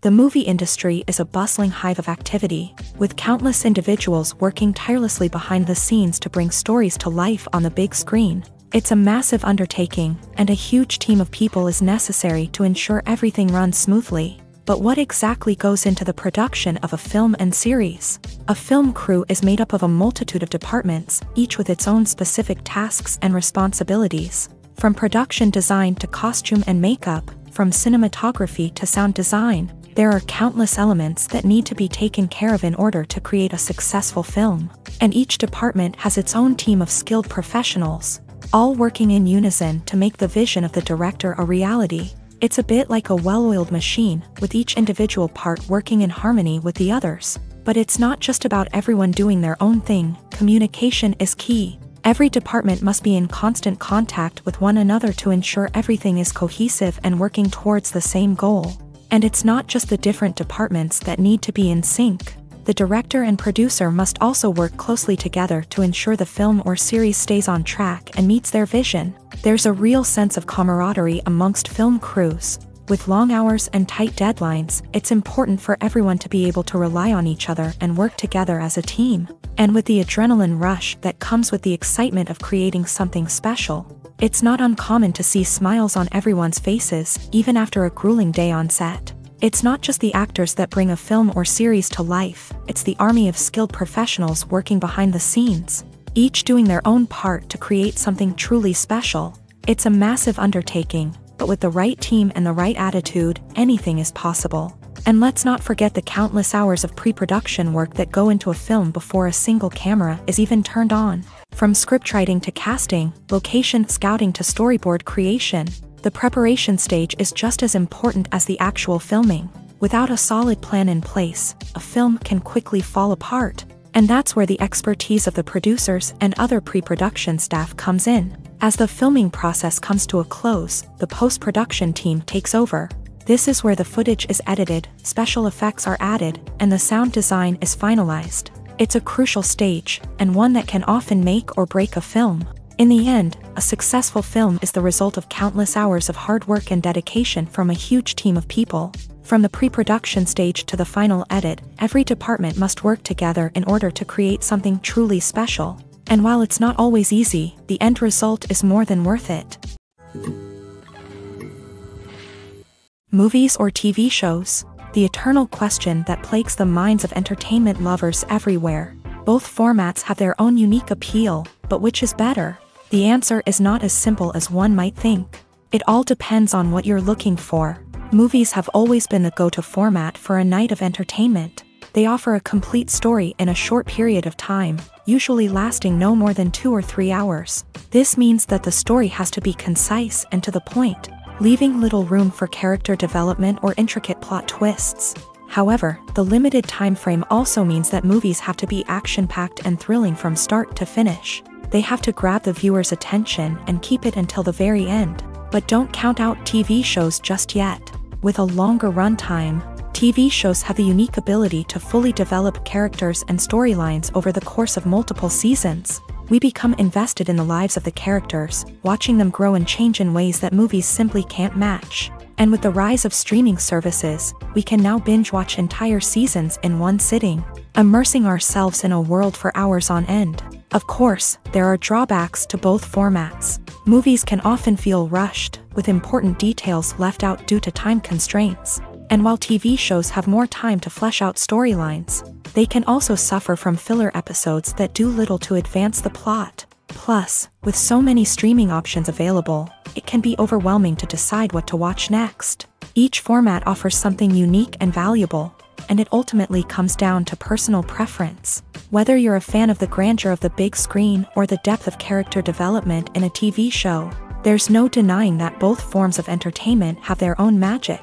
The movie industry is a bustling hive of activity, with countless individuals working tirelessly behind the scenes to bring stories to life on the big screen. It's a massive undertaking, and a huge team of people is necessary to ensure everything runs smoothly. But what exactly goes into the production of a film and series? A film crew is made up of a multitude of departments, each with its own specific tasks and responsibilities. From production design to costume and makeup, from cinematography to sound design, there are countless elements that need to be taken care of in order to create a successful film. And each department has its own team of skilled professionals, all working in unison to make the vision of the director a reality. It's a bit like a well-oiled machine, with each individual part working in harmony with the others. But it's not just about everyone doing their own thing. Communication is key. Every department must be in constant contact with one another to ensure everything is cohesive and working towards the same goal. And it's not just the different departments that need to be in sync. The director and producer must also work closely together to ensure the film or series stays on track and meets their vision. There's a real sense of camaraderie amongst film crews. With long hours and tight deadlines, it's important for everyone to be able to rely on each other and work together as a team. And with the adrenaline rush that comes with the excitement of creating something special, it's not uncommon to see smiles on everyone's faces, even after a grueling day on set. It's not just the actors that bring a film or series to life, it's the army of skilled professionals working behind the scenes, each doing their own part to create something truly special. It's a massive undertaking, but with the right team and the right attitude, anything is possible. And let's not forget the countless hours of pre-production work that go into a film before a single camera is even turned on. From scriptwriting to casting, location scouting to storyboard creation, the preparation stage is just as important as the actual filming. Without a solid plan in place, a film can quickly fall apart. And that's where the expertise of the producers and other pre-production staff comes in. As the filming process comes to a close, the post-production team takes over. This is where the footage is edited, special effects are added, and the sound design is finalized. It's a crucial stage, and one that can often make or break a film. In the end, a successful film is the result of countless hours of hard work and dedication from a huge team of people. From the pre-production stage to the final edit, every department must work together in order to create something truly special. And while it's not always easy, the end result is more than worth it. Movies or TV shows? The eternal question that plagues the minds of entertainment lovers everywhere. Both formats have their own unique appeal, but which is better? The answer is not as simple as one might think. It all depends on what you're looking for. Movies have always been the go-to format for a night of entertainment. They offer a complete story in a short period of time, usually lasting no more than 2 or 3 hours. This means that the story has to be concise and to the point, leaving little room for character development or intricate plot twists. However, the limited time frame also means that movies have to be action-packed and thrilling from start to finish. They have to grab the viewer's attention and keep it until the very end. But don't count out TV shows just yet. With a longer runtime, TV shows have the unique ability to fully develop characters and storylines over the course of multiple seasons. We become invested in the lives of the characters, watching them grow and change in ways that movies simply can't match. And with the rise of streaming services, we can now binge-watch entire seasons in one sitting, immersing ourselves in a world for hours on end. Of course, there are drawbacks to both formats. Movies can often feel rushed, with important details left out due to time constraints. And while TV shows have more time to flesh out storylines, they can also suffer from filler episodes that do little to advance the plot. Plus, with so many streaming options available, it can be overwhelming to decide what to watch next. Each format offers something unique and valuable, and it ultimately comes down to personal preference. Whether you're a fan of the grandeur of the big screen or the depth of character development in a TV show, there's no denying that both forms of entertainment have their own magic.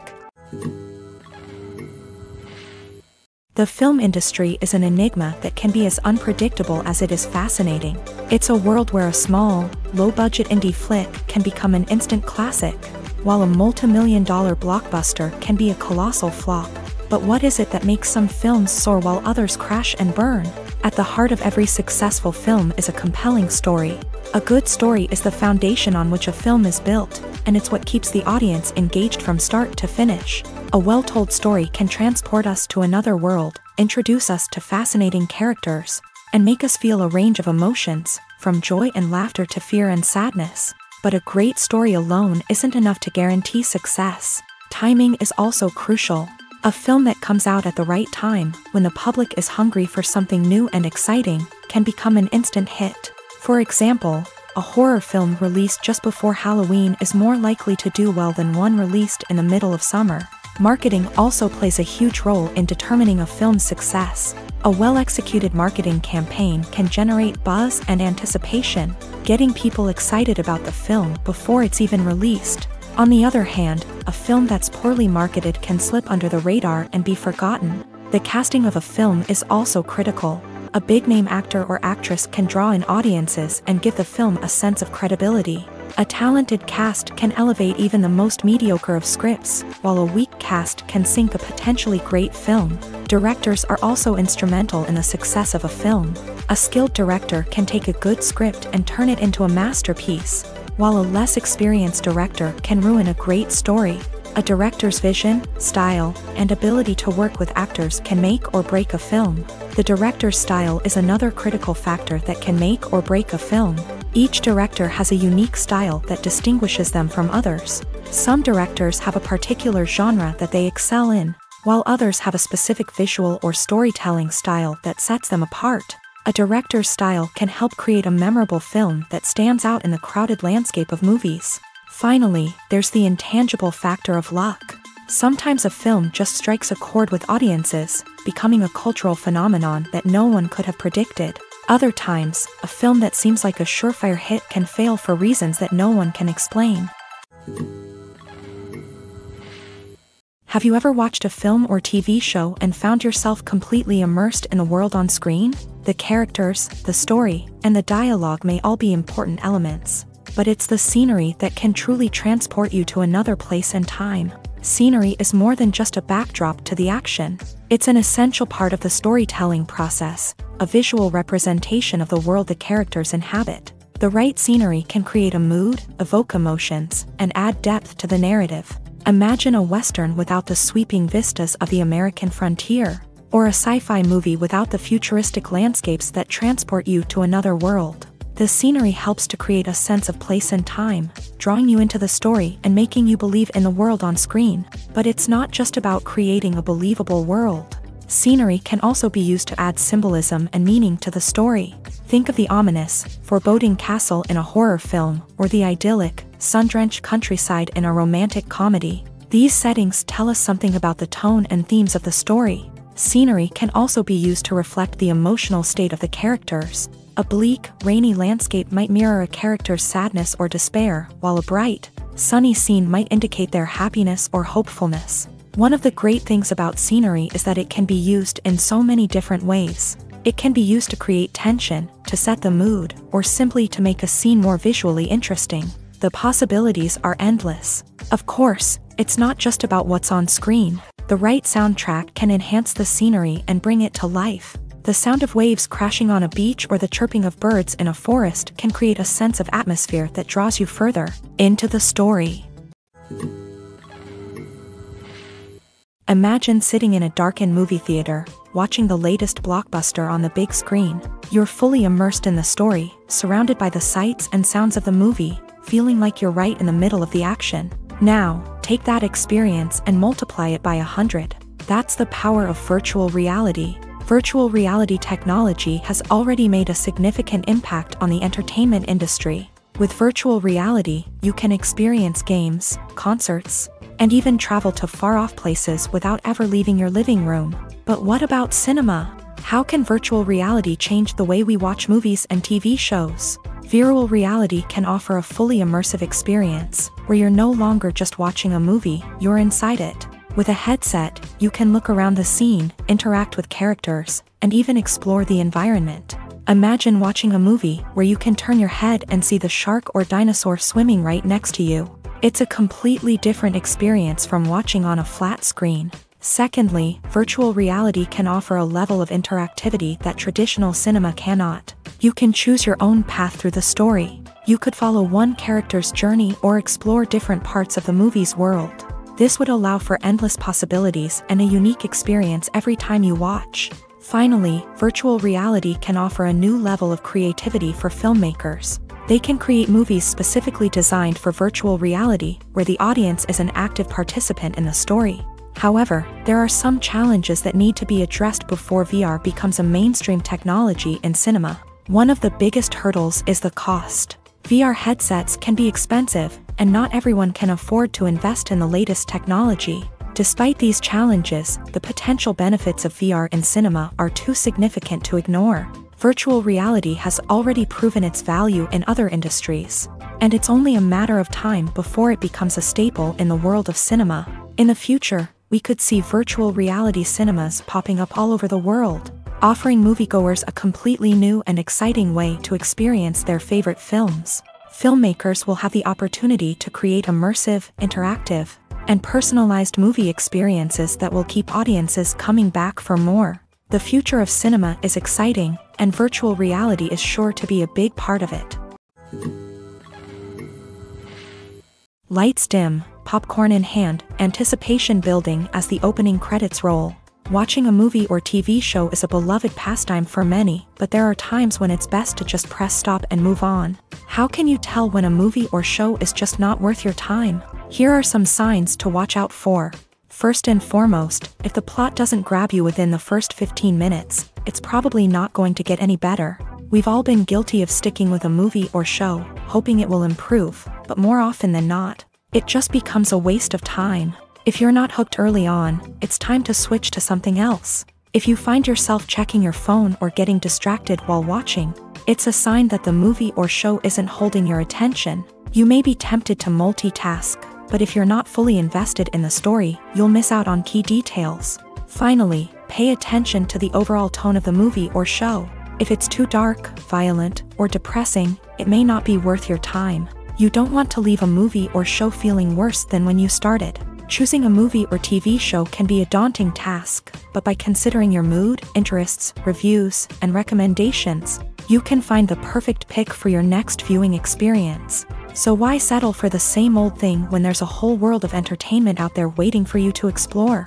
The film industry is an enigma that can be as unpredictable as it is fascinating. It's a world where a small, low-budget indie flick can become an instant classic, while a multi-million-dollar blockbuster can be a colossal flop. But what is it that makes some films soar while others crash and burn? At the heart of every successful film is a compelling story. A good story is the foundation on which a film is built, and it's what keeps the audience engaged from start to finish. A well-told story can transport us to another world, introduce us to fascinating characters, and make us feel a range of emotions, from joy and laughter to fear and sadness. But a great story alone isn't enough to guarantee success. Timing is also crucial. A film that comes out at the right time, when the public is hungry for something new and exciting, can become an instant hit. For example, a horror film released just before Halloween is more likely to do well than one released in the middle of summer. Marketing also plays a huge role in determining a film's success. A well-executed marketing campaign can generate buzz and anticipation, getting people excited about the film before it's even released. On the other hand, a film that's poorly marketed can slip under the radar and be forgotten. The casting of a film is also critical. A big-name actor or actress can draw in audiences and give the film a sense of credibility. A talented cast can elevate even the most mediocre of scripts, while a weak cast can sink a potentially great film. Directors are also instrumental in the success of a film. A skilled director can take a good script and turn it into a masterpiece, while a less experienced director can ruin a great story. A director's vision, style, and ability to work with actors can make or break a film. The director's style is another critical factor that can make or break a film. Each director has a unique style that distinguishes them from others. Some directors have a particular genre that they excel in, while others have a specific visual or storytelling style that sets them apart. A director's style can help create a memorable film that stands out in the crowded landscape of movies. Finally, there's the intangible factor of luck. Sometimes a film just strikes a chord with audiences, becoming a cultural phenomenon that no one could have predicted. Other times, a film that seems like a surefire hit can fail for reasons that no one can explain. Have you ever watched a film or TV show and found yourself completely immersed in the world on screen? The characters, the story, and the dialogue may all be important elements. but it's the scenery that can truly transport you to another place and time. Scenery is more than just a backdrop to the action. It's an essential part of the storytelling process, a visual representation of the world the characters inhabit. The right scenery can create a mood, evoke emotions, and add depth to the narrative. Imagine a Western without the sweeping vistas of the American frontier, or a sci-fi movie without the futuristic landscapes that transport you to another world. The scenery helps to create a sense of place and time, drawing you into the story and making you believe in the world on screen. But it's not just about creating a believable world. Scenery can also be used to add symbolism and meaning to the story. Think of the ominous, foreboding castle in a horror film, or the idyllic, sun-drenched countryside in a romantic comedy. These settings tell us something about the tone and themes of the story. Scenery can also be used to reflect the emotional state of the characters. A bleak, rainy landscape might mirror a character's sadness or despair, while a bright, sunny scene might indicate their happiness or hopefulness. One of the great things about scenery is that it can be used in so many different ways. It can be used to create tension, to set the mood, or simply to make a scene more visually interesting. The possibilities are endless. Of course, it's not just about what's on screen. The right soundtrack can enhance the scenery and bring it to life. The sound of waves crashing on a beach or the chirping of birds in a forest can create a sense of atmosphere that draws you further into the story. Imagine sitting in a darkened movie theater, watching the latest blockbuster on the big screen. You're fully immersed in the story, surrounded by the sights and sounds of the movie, feeling like you're right in the middle of the action. Now, take that experience and multiply it by 100. That's the power of virtual reality. Virtual reality technology has already made a significant impact on the entertainment industry. With virtual reality, you can experience games, concerts, and even travel to far-off places without ever leaving your living room. But what about cinema? How can virtual reality change the way we watch movies and TV shows? Virtual reality can offer a fully immersive experience, where you're no longer just watching a movie, you're inside it. With a headset, you can look around the scene, interact with characters, and even explore the environment. Imagine watching a movie where you can turn your head and see the shark or dinosaur swimming right next to you. It's a completely different experience from watching on a flat screen. Secondly, virtual reality can offer a level of interactivity that traditional cinema cannot. You can choose your own path through the story. You could follow one character's journey or explore different parts of the movie's world. This would allow for endless possibilities and a unique experience every time you watch. Finally, virtual reality can offer a new level of creativity for filmmakers. They can create movies specifically designed for virtual reality, where the audience is an active participant in the story. However, there are some challenges that need to be addressed before VR becomes a mainstream technology in cinema. One of the biggest hurdles is the cost. VR headsets can be expensive, and not everyone can afford to invest in the latest technology. Despite these challenges, the potential benefits of VR in cinema are too significant to ignore. Virtual reality has already proven its value in other industries, and it's only a matter of time before it becomes a staple in the world of cinema. In the future, we could see virtual reality cinemas popping up all over the world, offering moviegoers a completely new and exciting way to experience their favorite films. Filmmakers will have the opportunity to create immersive, interactive, and personalized movie experiences that will keep audiences coming back for more. The future of cinema is exciting, and virtual reality is sure to be a big part of it. Lights dim, popcorn in hand, anticipation building as the opening credits roll. Watching a movie or TV show is a beloved pastime for many, but there are times when it's best to just press stop and move on. How can you tell when a movie or show is just not worth your time? Here are some signs to watch out for. First and foremost, if the plot doesn't grab you within the first 15 minutes, it's probably not going to get any better. We've all been guilty of sticking with a movie or show, hoping it will improve, but more often than not, it just becomes a waste of time. If you're not hooked early on, it's time to switch to something else. If you find yourself checking your phone or getting distracted while watching, it's a sign that the movie or show isn't holding your attention. You may be tempted to multitask, but if you're not fully invested in the story, you'll miss out on key details. Finally, pay attention to the overall tone of the movie or show. If it's too dark, violent, or depressing, it may not be worth your time. You don't want to leave a movie or show feeling worse than when you started. Choosing a movie or TV show can be a daunting task, but by considering your mood, interests, reviews, and recommendations, you can find the perfect pick for your next viewing experience. So why settle for the same old thing when there's a whole world of entertainment out there waiting for you to explore?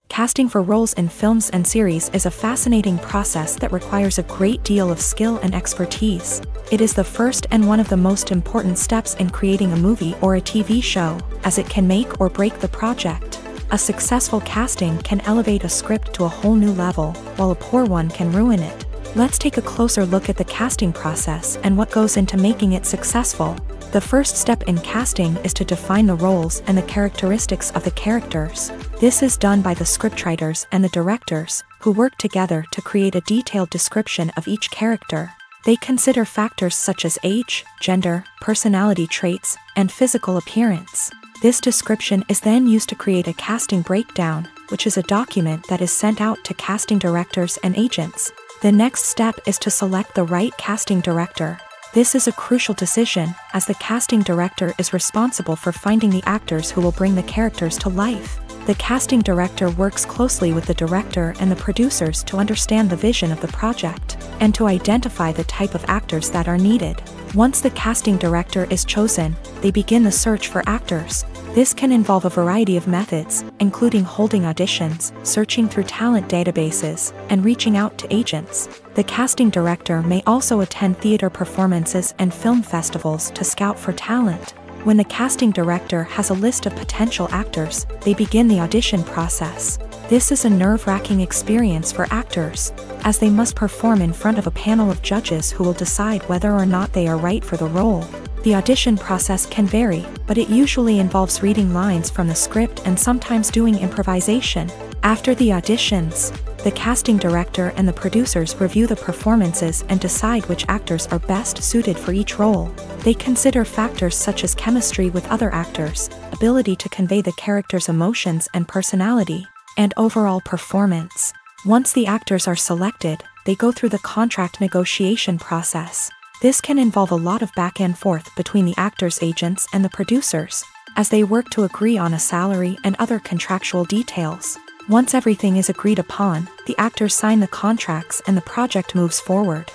Casting for roles in films and series is a fascinating process that requires a great deal of skill and expertise. It is the first and one of the most important steps in creating a movie or a TV show, as it can make or break the project. A successful casting can elevate a script to a whole new level, while a poor one can ruin it. Let's take a closer look at the casting process and what goes into making it successful. The first step in casting is to define the roles and the characteristics of the characters. This is done by the scriptwriters and the directors, who work together to create a detailed description of each character. They consider factors such as age, gender, personality traits, and physical appearance. This description is then used to create a casting breakdown, which is a document that is sent out to casting directors and agents. The next step is to select the right casting director. This is a crucial decision, as the casting director is responsible for finding the actors who will bring the characters to life. The casting director works closely with the director and the producers to understand the vision of the project, and to identify the type of actors that are needed. Once the casting director is chosen, they begin the search for actors. This can involve a variety of methods, including holding auditions, searching through talent databases, and reaching out to agents. The casting director may also attend theater performances and film festivals to scout for talent. When the casting director has a list of potential actors, they begin the audition process. This is a nerve-wracking experience for actors, as they must perform in front of a panel of judges who will decide whether or not they are right for the role. The audition process can vary, but it usually involves reading lines from the script and sometimes doing improvisation. After the auditions, the casting director and the producers review the performances and decide which actors are best suited for each role. They consider factors such as chemistry with other actors, ability to convey the character's emotions and personality, and overall performance. Once the actors are selected, they go through the contract negotiation process. This can involve a lot of back and forth between the actors' agents and the producers, as they work to agree on a salary and other contractual details. Once everything is agreed upon, the actors sign the contracts and the project moves forward.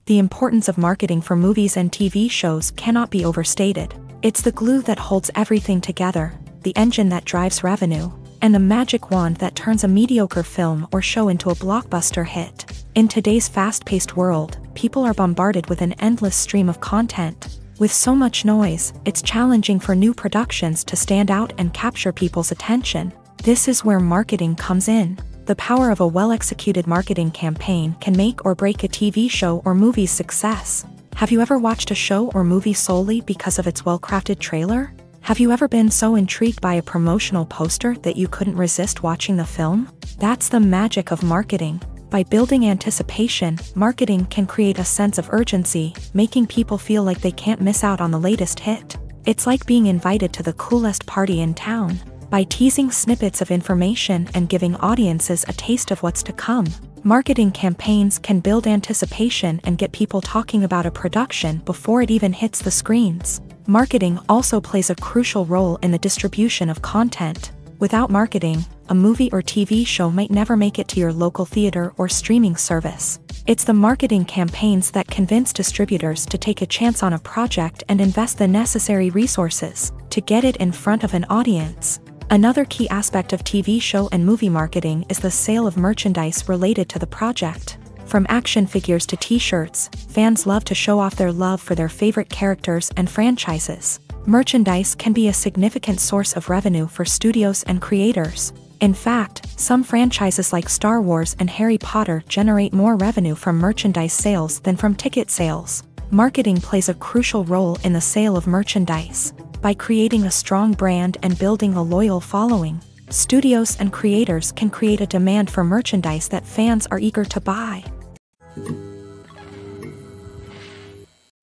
The importance of marketing for movies and TV shows cannot be overstated. It's the glue that holds everything together, the engine that drives revenue, and the magic wand that turns a mediocre film or show into a blockbuster hit. In today's fast-paced world, people are bombarded with an endless stream of content. With so much noise, it's challenging for new productions to stand out and capture people's attention. This is where marketing comes in. The power of a well-executed marketing campaign can make or break a TV show or movie's success. Have you ever watched a show or movie solely because of its well-crafted trailer? Have you ever been so intrigued by a promotional poster that you couldn't resist watching the film? That's the magic of marketing. By building anticipation, marketing can create a sense of urgency, making people feel like they can't miss out on the latest hit. It's like being invited to the coolest party in town. By teasing snippets of information and giving audiences a taste of what's to come, marketing campaigns can build anticipation and get people talking about a production before it even hits the screens. Marketing also plays a crucial role in the distribution of content. Without marketing, a movie or TV show might never make it to your local theater or streaming service. It's the marketing campaigns that convince distributors to take a chance on a project and invest the necessary resources to get it in front of an audience. Another key aspect of TV show and movie marketing is the sale of merchandise related to the project. From action figures to t-shirts, fans love to show off their love for their favorite characters and franchises. Merchandise can be a significant source of revenue for studios and creators. In fact, some franchises like Star Wars and Harry Potter generate more revenue from merchandise sales than from ticket sales. Marketing plays a crucial role in the sale of merchandise. By creating a strong brand and building a loyal following, studios and creators can create a demand for merchandise that fans are eager to buy.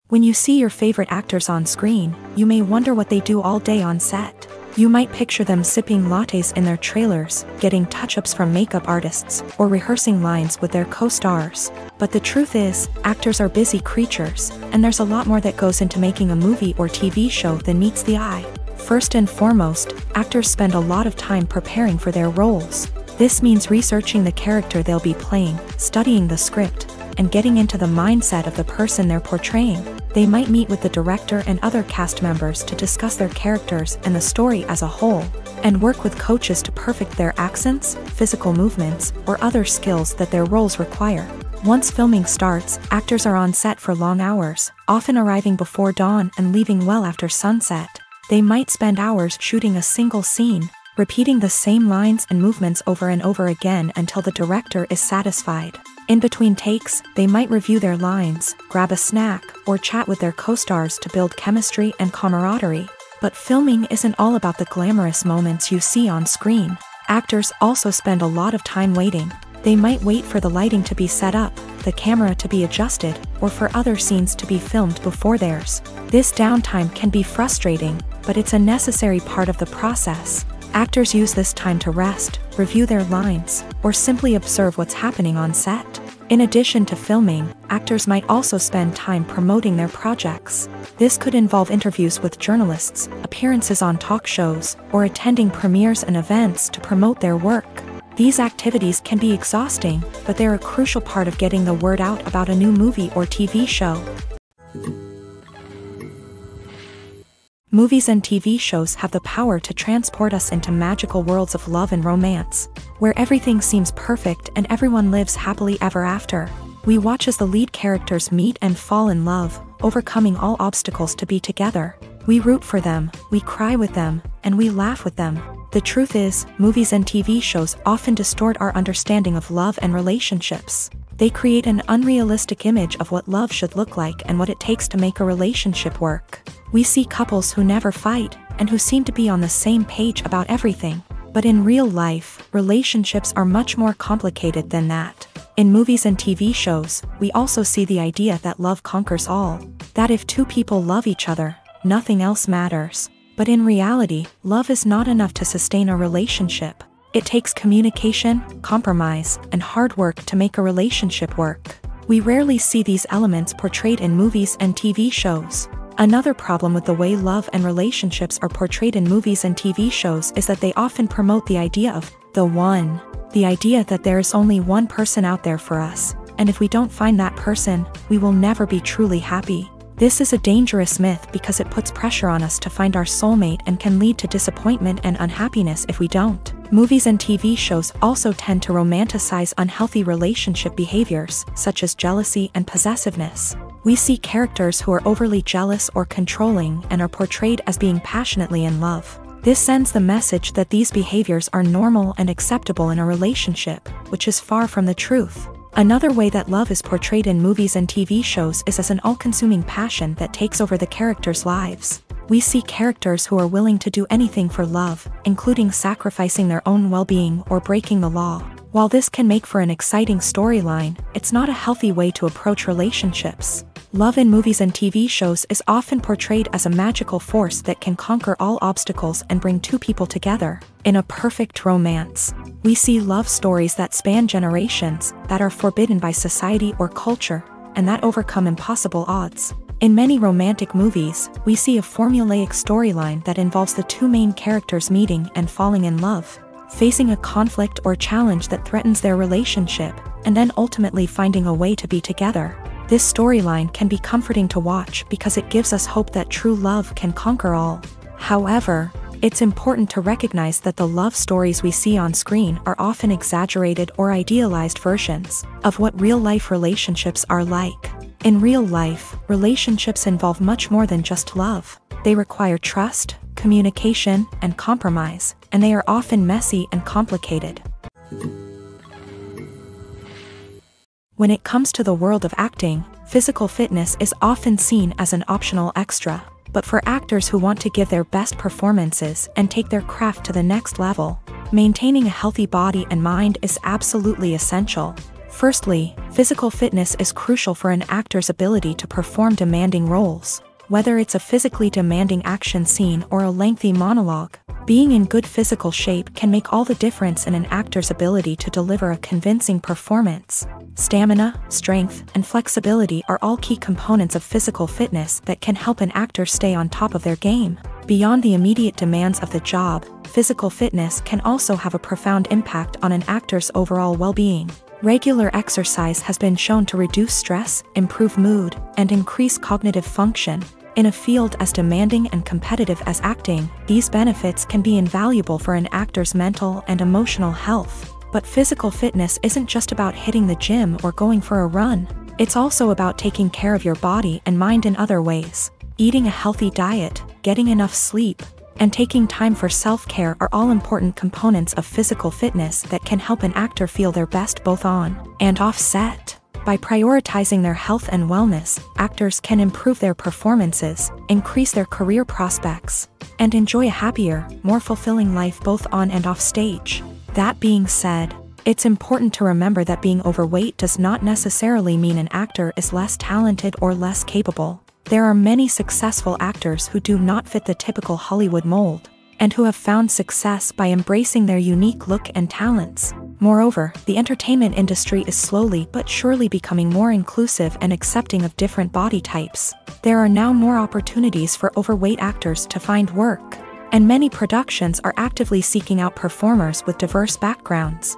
When you see your favorite actors on screen, you may wonder what they do all day on set. You might picture them sipping lattes in their trailers, getting touch-ups from makeup artists, or rehearsing lines with their co-stars. But the truth is, actors are busy creatures, and there's a lot more that goes into making a movie or TV show than meets the eye. First and foremost, actors spend a lot of time preparing for their roles. This means researching the character they'll be playing, studying the script, and getting into the mindset of the person they're portraying. They might meet with the director and other cast members to discuss their characters and the story as a whole, and work with coaches to perfect their accents, physical movements, or other skills that their roles require. Once filming starts, actors are on set for long hours, often arriving before dawn and leaving well after sunset. They might spend hours shooting a single scene, repeating the same lines and movements over and over again until the director is satisfied. In between takes, they might review their lines, grab a snack, or chat with their co-stars to build chemistry and camaraderie. But filming isn't all about the glamorous moments you see on screen. Actors also spend a lot of time waiting. They might wait for the lighting to be set up, the camera to be adjusted, or for other scenes to be filmed before theirs. This downtime can be frustrating, but it's a necessary part of the process. Actors use this time to rest, review their lines, or simply observe what's happening on set. In addition to filming, actors might also spend time promoting their projects. This could involve interviews with journalists, appearances on talk shows, or attending premieres and events to promote their work. These activities can be exhausting, but they're a crucial part of getting the word out about a new movie or TV show. Movies and TV shows have the power to transport us into magical worlds of love and romance, where everything seems perfect and everyone lives happily ever after. We watch as the lead characters meet and fall in love, overcoming all obstacles to be together. We root for them, we cry with them, and we laugh with them. The truth is, movies and TV shows often distort our understanding of love and relationships. They create an unrealistic image of what love should look like and what it takes to make a relationship work. We see couples who never fight, and who seem to be on the same page about everything. But in real life, relationships are much more complicated than that. In movies and TV shows, we also see the idea that love conquers all. That if two people love each other, nothing else matters. But in reality, love is not enough to sustain a relationship. It takes communication, compromise, and hard work to make a relationship work. We rarely see these elements portrayed in movies and TV shows. Another problem with the way love and relationships are portrayed in movies and TV shows is that they often promote the idea of the one. The idea that there is only one person out there for us, and if we don't find that person, we will never be truly happy. This is a dangerous myth because it puts pressure on us to find our soulmate and can lead to disappointment and unhappiness if we don't. Movies and TV shows also tend to romanticize unhealthy relationship behaviors, such as jealousy and possessiveness. We see characters who are overly jealous or controlling and are portrayed as being passionately in love. This sends the message that these behaviors are normal and acceptable in a relationship, which is far from the truth. Another way that love is portrayed in movies and TV shows is as an all-consuming passion that takes over the characters' lives. We see characters who are willing to do anything for love, including sacrificing their own well-being or breaking the law. While this can make for an exciting storyline, it's not a healthy way to approach relationships. Love in movies and TV shows is often portrayed as a magical force that can conquer all obstacles and bring two people together. In a perfect romance, we see love stories that span generations, that are forbidden by society or culture, and that overcome impossible odds. In many romantic movies, we see a formulaic storyline that involves the two main characters meeting and falling in love, facing a conflict or challenge that threatens their relationship, and then ultimately finding a way to be together. This storyline can be comforting to watch because it gives us hope that true love can conquer all. However, it's important to recognize that the love stories we see on screen are often exaggerated or idealized versions of what real-life relationships are like. In real life, relationships involve much more than just love. They require trust, communication, and compromise, and they are often messy and complicated. When it comes to the world of acting, physical fitness is often seen as an optional extra. But for actors who want to give their best performances and take their craft to the next level, maintaining a healthy body and mind is absolutely essential. Firstly, physical fitness is crucial for an actor's ability to perform demanding roles. Whether it's a physically demanding action scene or a lengthy monologue, Being in good physical shape can make all the difference in an actor's ability to deliver a convincing performance. Stamina, strength, and flexibility are all key components of physical fitness that can help an actor stay on top of their game. Beyond the immediate demands of the job, physical fitness can also have a profound impact on an actor's overall well-being. Regular exercise has been shown to reduce stress, improve mood, and increase cognitive function. In a field as demanding and competitive as acting, these benefits can be invaluable for an actor's mental and emotional health. But physical fitness isn't just about hitting the gym or going for a run. It's also about taking care of your body and mind in other ways. Eating a healthy diet, getting enough sleep, and taking time for self-care are all important components of physical fitness that can help an actor feel their best both on and off set. By prioritizing their health and wellness, actors can improve their performances, increase their career prospects, and enjoy a happier, more fulfilling life both on and off stage. That being said, it's important to remember that being overweight does not necessarily mean an actor is less talented or less capable. There are many successful actors who do not fit the typical Hollywood mold, and who have found success by embracing their unique look and talents. Moreover, the entertainment industry is slowly but surely becoming more inclusive and accepting of different body types. There are now more opportunities for overweight actors to find work, and many productions are actively seeking out performers with diverse backgrounds.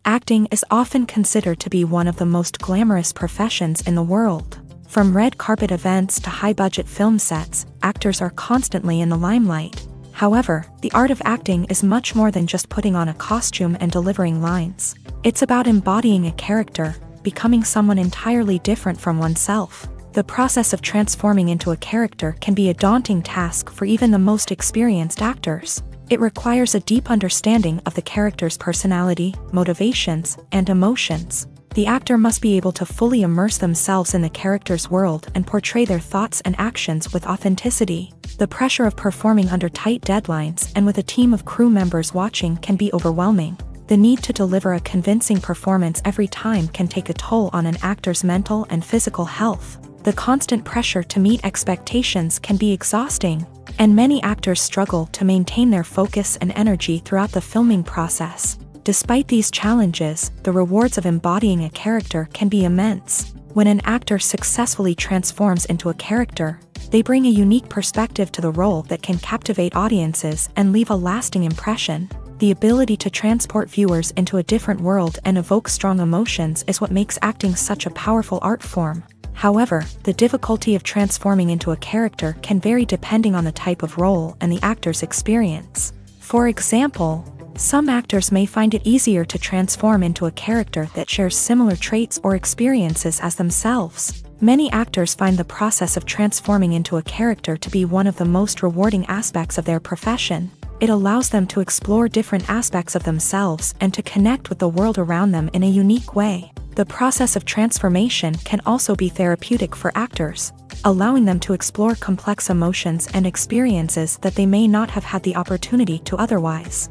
Acting is often considered to be one of the most glamorous professions in the world. From red carpet events to high-budget film sets, actors are constantly in the limelight. However, the art of acting is much more than just putting on a costume and delivering lines. It's about embodying a character, becoming someone entirely different from oneself. The process of transforming into a character can be a daunting task for even the most experienced actors. It requires a deep understanding of the character's personality, motivations, and emotions. The actor must be able to fully immerse themselves in the character's world and portray their thoughts and actions with authenticity. The pressure of performing under tight deadlines and with a team of crew members watching can be overwhelming. The need to deliver a convincing performance every time can take a toll on an actor's mental and physical health. The constant pressure to meet expectations can be exhausting, and many actors struggle to maintain their focus and energy throughout the filming process. Despite these challenges, the rewards of embodying a character can be immense. When an actor successfully transforms into a character, they bring a unique perspective to the role that can captivate audiences and leave a lasting impression. The ability to transport viewers into a different world and evoke strong emotions is what makes acting such a powerful art form. However, the difficulty of transforming into a character can vary depending on the type of role and the actor's experience. For example, some actors may find it easier to transform into a character that shares similar traits or experiences as themselves. Many actors find the process of transforming into a character to be one of the most rewarding aspects of their profession. It allows them to explore different aspects of themselves and to connect with the world around them in a unique way. The process of transformation can also be therapeutic for actors, allowing them to explore complex emotions and experiences that they may not have had the opportunity to otherwise.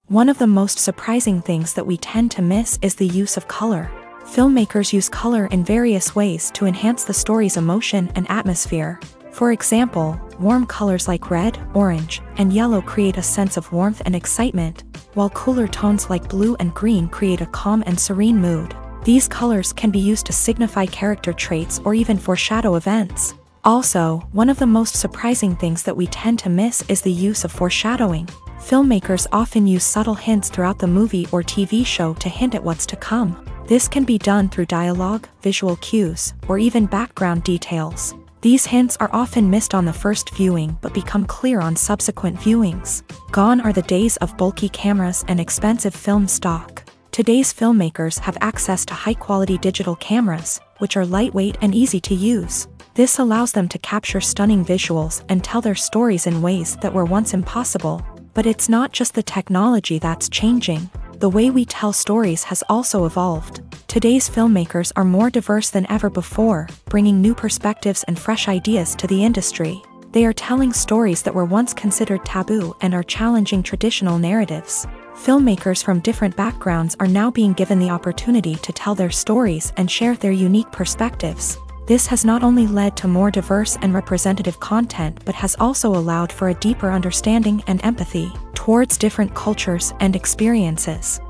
One of the most surprising things that we tend to miss is the use of color. Filmmakers use color in various ways to enhance the story's emotion and atmosphere. For example, warm colors like red, orange, and yellow create a sense of warmth and excitement, while cooler tones like blue and green create a calm and serene mood. These colors can be used to signify character traits or even foreshadow events. Also, one of the most surprising things that we tend to miss is the use of foreshadowing. Filmmakers often use subtle hints throughout the movie or TV show to hint at what's to come. This can be done through dialogue, visual cues, or even background details. These hints are often missed on the first viewing but become clear on subsequent viewings. Gone are the days of bulky cameras and expensive film stock. Today's filmmakers have access to high-quality digital cameras, which are lightweight and easy to use. This allows them to capture stunning visuals and tell their stories in ways that were once impossible. But it's not just the technology that's changing. The way we tell stories has also evolved. Today's filmmakers are more diverse than ever before, bringing new perspectives and fresh ideas to the industry. They are telling stories that were once considered taboo and are challenging traditional narratives. Filmmakers from different backgrounds are now being given the opportunity to tell their stories and share their unique perspectives. This has not only led to more diverse and representative content but has also allowed for a deeper understanding and empathy towards different cultures and experiences.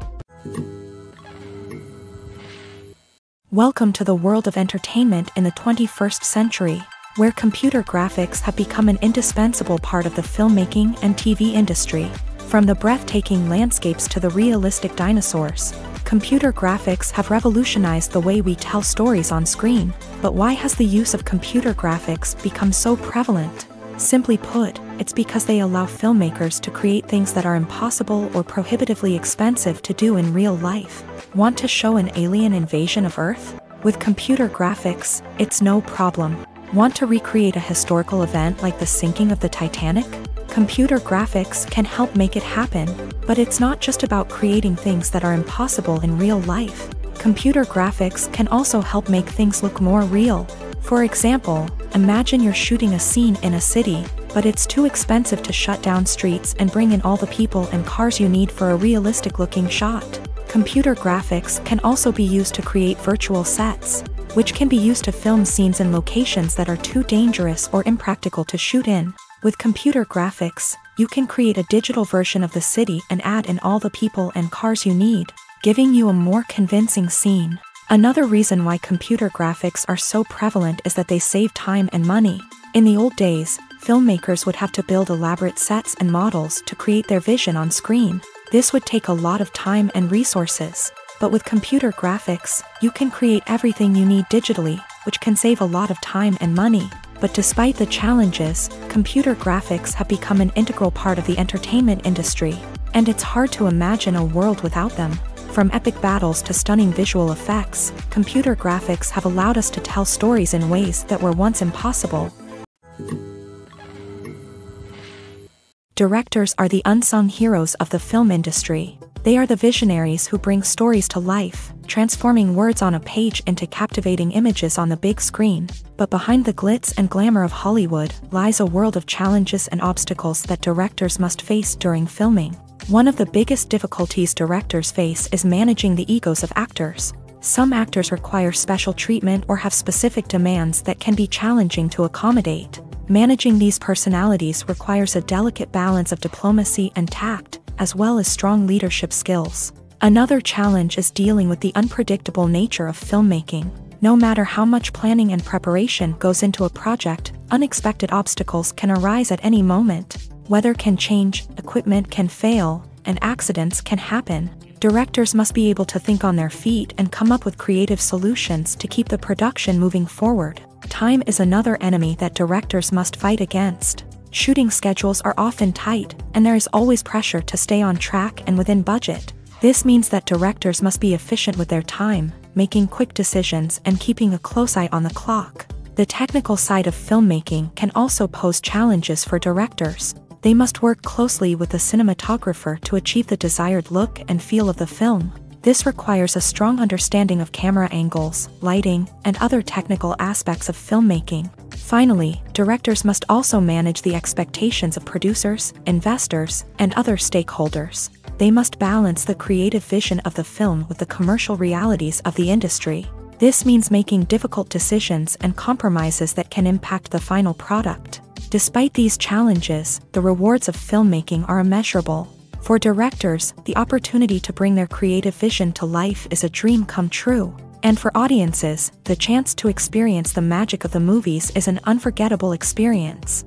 Welcome to the world of entertainment in the 21st century, where computer graphics have become an indispensable part of the filmmaking and TV industry. From the breathtaking landscapes to the realistic dinosaurs, computer graphics have revolutionized the way we tell stories on screen. But why has the use of computer graphics become so prevalent? Simply put, it's because they allow filmmakers to create things that are impossible or prohibitively expensive to do in real life. Want to show an alien invasion of Earth? With computer graphics, it's no problem. Want to recreate a historical event like the sinking of the Titanic? Computer graphics can help make it happen, but it's not just about creating things that are impossible in real life. Computer graphics can also help make things look more real. For example, imagine you're shooting a scene in a city, but it's too expensive to shut down streets and bring in all the people and cars you need for a realistic-looking shot. Computer graphics can also be used to create virtual sets, which can be used to film scenes in locations that are too dangerous or impractical to shoot in. With computer graphics, you can create a digital version of the city and add in all the people and cars you need, giving you a more convincing scene. Another reason why computer graphics are so prevalent is that they save time and money. In the old days, filmmakers would have to build elaborate sets and models to create their vision on screen. This would take a lot of time and resources. But with computer graphics, you can create everything you need digitally, which can save a lot of time and money. But despite the challenges, computer graphics have become an integral part of the entertainment industry, and it's hard to imagine a world without them. From epic battles to stunning visual effects, computer graphics have allowed us to tell stories in ways that were once impossible. Directors are the unsung heroes of the film industry. They are the visionaries who bring stories to life, transforming words on a page into captivating images on the big screen. But behind the glitz and glamour of Hollywood lies a world of challenges and obstacles that directors must face during filming. One of the biggest difficulties directors face is managing the egos of actors. Some actors require special treatment or have specific demands that can be challenging to accommodate. Managing these personalities requires a delicate balance of diplomacy and tact, as well as strong leadership skills. Another challenge is dealing with the unpredictable nature of filmmaking. No matter how much planning and preparation goes into a project, unexpected obstacles can arise at any moment. Weather can change, equipment can fail, and accidents can happen. Directors must be able to think on their feet and come up with creative solutions to keep the production moving forward. Time is another enemy that directors must fight against. Shooting schedules are often tight, and there is always pressure to stay on track and within budget. This means that directors must be efficient with their time, making quick decisions and keeping a close eye on the clock. The technical side of filmmaking can also pose challenges for directors. They must work closely with the cinematographer to achieve the desired look and feel of the film. This requires a strong understanding of camera angles, lighting, and other technical aspects of filmmaking. Finally, directors must also manage the expectations of producers, investors, and other stakeholders. They must balance the creative vision of the film with the commercial realities of the industry. This means making difficult decisions and compromises that can impact the final product. Despite these challenges, the rewards of filmmaking are immeasurable. For directors, the opportunity to bring their creative vision to life is a dream come true. And for audiences, the chance to experience the magic of the movies is an unforgettable experience.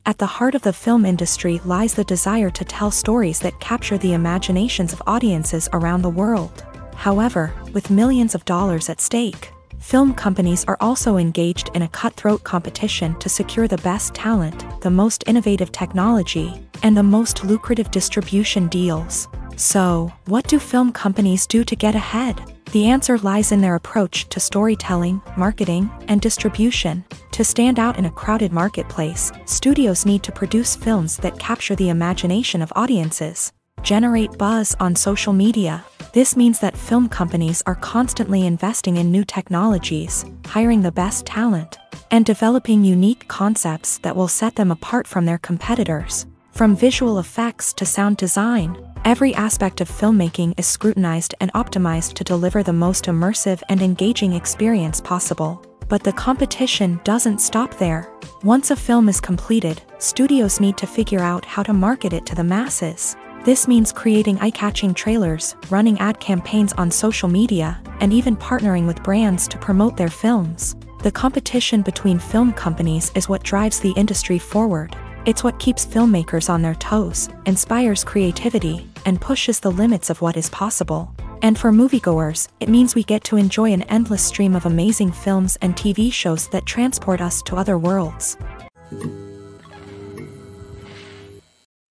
At the heart of the film industry lies the desire to tell stories that capture the imaginations of audiences around the world. However, with millions of dollars at stake, film companies are also engaged in a cutthroat competition to secure the best talent, the most innovative technology, and the most lucrative distribution deals. So, what do film companies do to get ahead? The answer lies in their approach to storytelling, marketing, and distribution. To stand out in a crowded marketplace, studios need to produce films that capture the imagination of audiences, generate buzz on social media. This means that film companies are constantly investing in new technologies, hiring the best talent, and developing unique concepts that will set them apart from their competitors. From visual effects to sound design, Every aspect of filmmaking is scrutinized and optimized to deliver the most immersive and engaging experience possible. But the competition doesn't stop there. Once a film is completed, studios need to figure out how to market it to the masses. This means creating eye-catching trailers, running ad campaigns on social media, and even partnering with brands to promote their films. The competition between film companies is what drives the industry forward. It's what keeps filmmakers on their toes, inspires creativity, and pushes the limits of what is possible. And for moviegoers, it means we get to enjoy an endless stream of amazing films and TV shows that transport us to other worlds.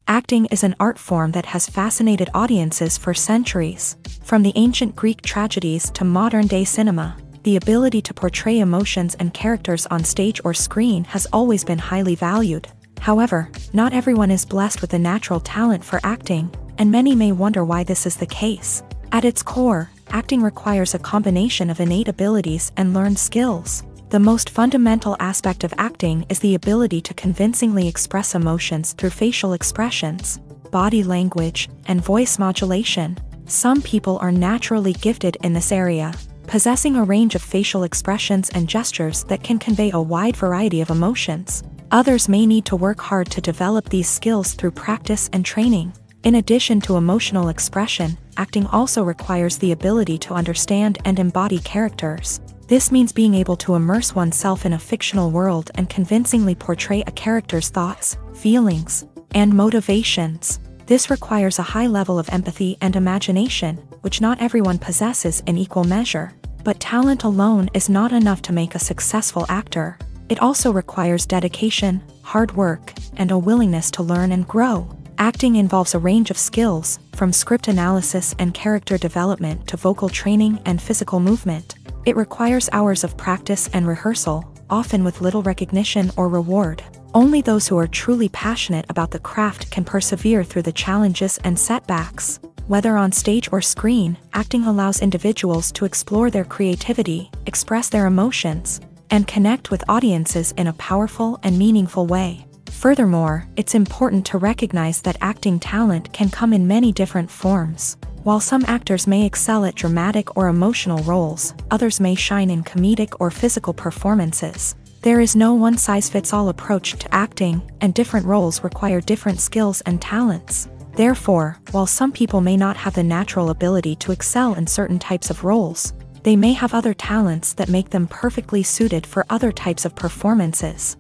Acting is an art form that has fascinated audiences for centuries. From the ancient Greek tragedies to modern-day cinema, the ability to portray emotions and characters on stage or screen has always been highly valued. However, not everyone is blessed with a natural talent for acting, and many may wonder why this is the case. At its core, acting requires a combination of innate abilities and learned skills. The most fundamental aspect of acting is the ability to convincingly express emotions through facial expressions, body language, and voice modulation. Some people are naturally gifted in this area, possessing a range of facial expressions and gestures that can convey a wide variety of emotions. Others may need to work hard to develop these skills through practice and training. In addition to emotional expression, acting also requires the ability to understand and embody characters. This means being able to immerse oneself in a fictional world and convincingly portray a character's thoughts, feelings, and motivations. This requires a high level of empathy and imagination, which not everyone possesses in equal measure. But talent alone is not enough to make a successful actor. It also requires dedication, hard work, and a willingness to learn and grow. Acting involves a range of skills, from script analysis and character development to vocal training and physical movement. It requires hours of practice and rehearsal, often with little recognition or reward. Only those who are truly passionate about the craft can persevere through the challenges and setbacks. Whether on stage or screen, acting allows individuals to explore their creativity, express their emotions, and connect with audiences in a powerful and meaningful way. Furthermore, it's important to recognize that acting talent can come in many different forms. While some actors may excel at dramatic or emotional roles, others may shine in comedic or physical performances. There is no one-size-fits-all approach to acting, and different roles require different skills and talents. Therefore, while some people may not have the natural ability to excel in certain types of roles, they may have other talents that make them perfectly suited for other types of performances.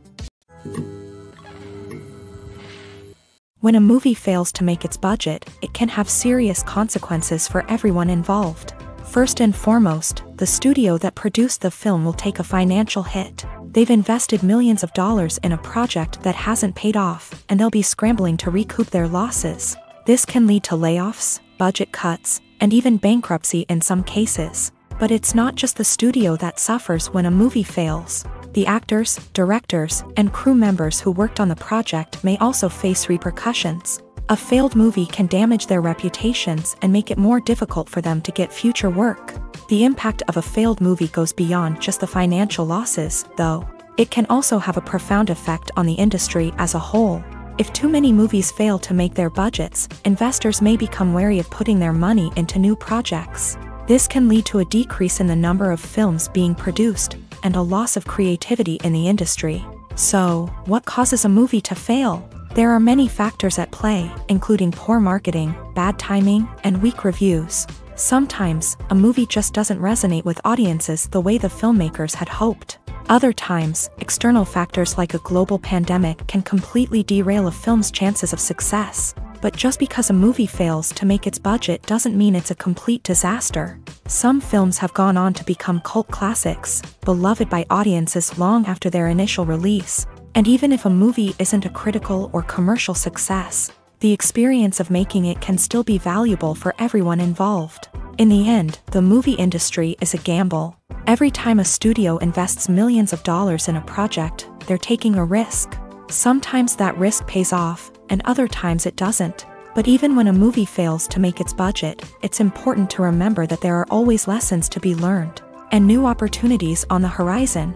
When a movie fails to make its budget, it can have serious consequences for everyone involved. First and foremost, the studio that produced the film will take a financial hit. They've invested millions of dollars in a project that hasn't paid off, and they'll be scrambling to recoup their losses. This can lead to layoffs, budget cuts, and even bankruptcy in some cases. But it's not just the studio that suffers when a movie fails. The actors, directors, and crew members who worked on the project may also face repercussions. A failed movie can damage their reputations and make it more difficult for them to get future work. The impact of a failed movie goes beyond just the financial losses, though. It can also have a profound effect on the industry as a whole. If too many movies fail to make their budgets, investors may become wary of putting their money into new projects. This can lead to a decrease in the number of films being produced, and a loss of creativity in the industry. So, what causes a movie to fail? There are many factors at play, including poor marketing, bad timing, and weak reviews. Sometimes, a movie just doesn't resonate with audiences the way the filmmakers had hoped. Other times, external factors like a global pandemic can completely derail a film's chances of success. But just because a movie fails to make its budget doesn't mean it's a complete disaster. Some films have gone on to become cult classics, beloved by audiences long after their initial release. And even if a movie isn't a critical or commercial success, the experience of making it can still be valuable for everyone involved. In the end, the movie industry is a gamble. Every time a studio invests millions of dollars in a project, they're taking a risk. Sometimes that risk pays off, and other times it doesn't. But even when a movie fails to make its budget, it's important to remember that there are always lessons to be learned, and new opportunities on the horizon.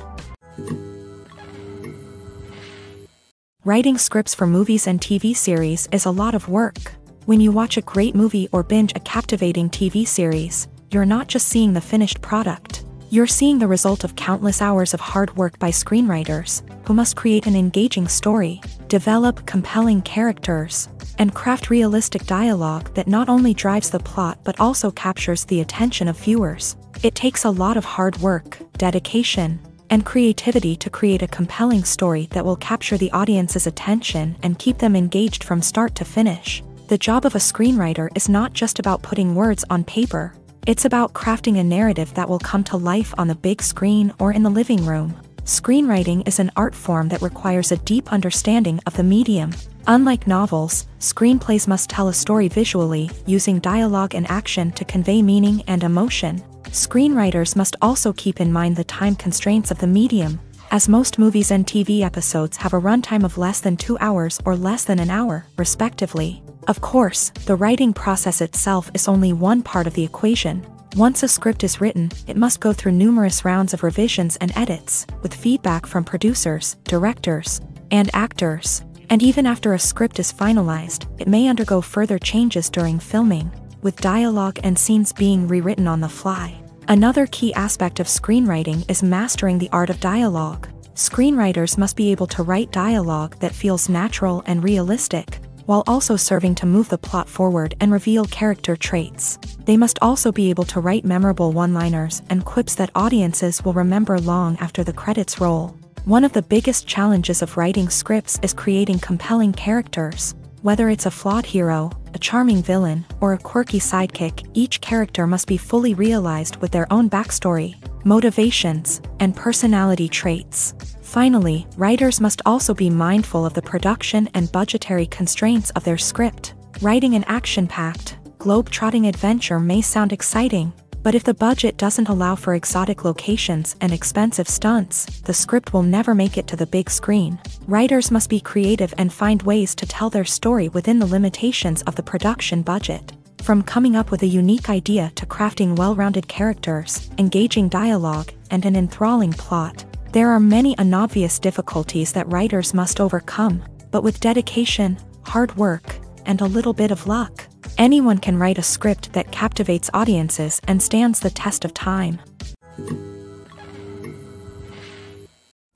Writing scripts for movies and TV series is a lot of work. When you watch a great movie or binge a captivating TV series, you're not just seeing the finished product. You're seeing the result of countless hours of hard work by screenwriters, who must create an engaging story, develop compelling characters, and craft realistic dialogue that not only drives the plot but also captures the attention of viewers. It takes a lot of hard work, dedication, and creativity to create a compelling story that will capture the audience's attention and keep them engaged from start to finish. The job of a screenwriter is not just about putting words on paper. It's about crafting a narrative that will come to life on the big screen or in the living room. Screenwriting is an art form that requires a deep understanding of the medium. Unlike novels, screenplays must tell a story visually, using dialogue and action to convey meaning and emotion. Screenwriters must also keep in mind the time constraints of the medium, as most movies and TV episodes have a runtime of less than 2 hours or less than an hour, respectively. Of course, the writing process itself is only one part of the equation. Once a script is written, it must go through numerous rounds of revisions and edits, with feedback from producers, directors, and actors. And even after a script is finalized, it may undergo further changes during filming, with dialogue and scenes being rewritten on the fly. Another key aspect of screenwriting is mastering the art of dialogue. Screenwriters must be able to write dialogue that feels natural and realistic, while also serving to move the plot forward and reveal character traits. They must also be able to write memorable one-liners and quips that audiences will remember long after the credits roll. One of the biggest challenges of writing scripts is creating compelling characters. Whether it's a flawed hero, a charming villain, or a quirky sidekick, each character must be fully realized with their own backstory, motivations, and personality traits. Finally, writers must also be mindful of the production and budgetary constraints of their script. Writing an action-packed, globe-trotting adventure may sound exciting, but if the budget doesn't allow for exotic locations and expensive stunts, the script will never make it to the big screen. Writers must be creative and find ways to tell their story within the limitations of the production budget. From coming up with a unique idea to crafting well-rounded characters, engaging dialogue, and an enthralling plot, there are many unobvious difficulties that writers must overcome, but with dedication, hard work, and a little bit of luck, anyone can write a script that captivates audiences and stands the test of time.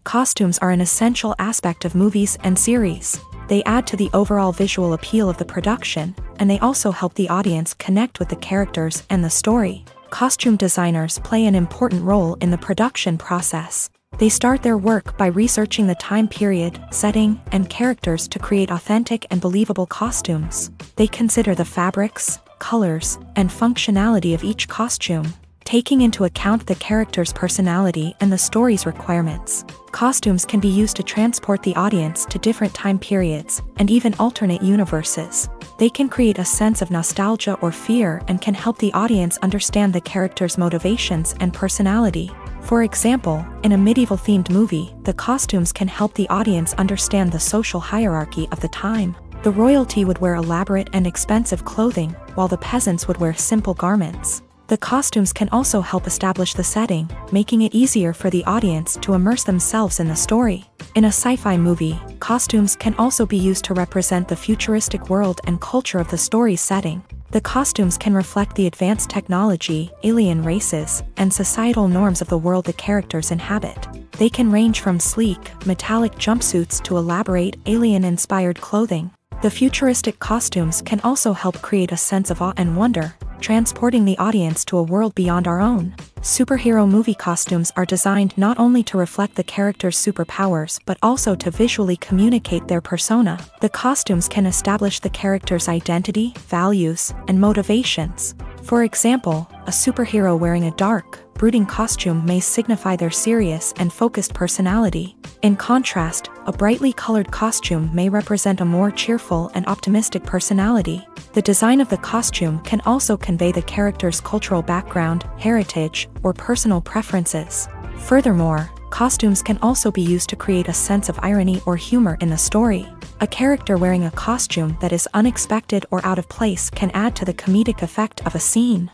Costumes are an essential aspect of movies and series. They add to the overall visual appeal of the production, and they also help the audience connect with the characters and the story. Costume designers play an important role in the production process. They start their work by researching the time period, setting, and characters to create authentic and believable costumes. They consider the fabrics, colors, and functionality of each costume, taking into account the character's personality and the story's requirements. Costumes can be used to transport the audience to different time periods and even alternate universes. They can create a sense of nostalgia or fear and can help the audience understand the character's motivations and personality. For example, in a medieval-themed movie, the costumes can help the audience understand the social hierarchy of the time. The royalty would wear elaborate and expensive clothing, while the peasants would wear simple garments. The costumes can also help establish the setting, making it easier for the audience to immerse themselves in the story. In a sci-fi movie, costumes can also be used to represent the futuristic world and culture of the story's setting. The costumes can reflect the advanced technology, alien races, and societal norms of the world the characters inhabit. They can range from sleek, metallic jumpsuits to elaborate, alien-inspired clothing. The futuristic costumes can also help create a sense of awe and wonder, transporting the audience to a world beyond our own. Superhero movie costumes are designed not only to reflect the character's superpowers but also to visually communicate their persona. The costumes can establish the character's identity, values, and motivations. For example, a superhero wearing a dark, brooding costume may signify their serious and focused personality. In contrast, a brightly colored costume may represent a more cheerful and optimistic personality. The design of the costume can also convey the character's cultural background, heritage, or personal preferences. Furthermore, costumes can also be used to create a sense of irony or humor in the story. A character wearing a costume that is unexpected or out of place can add to the comedic effect of a scene.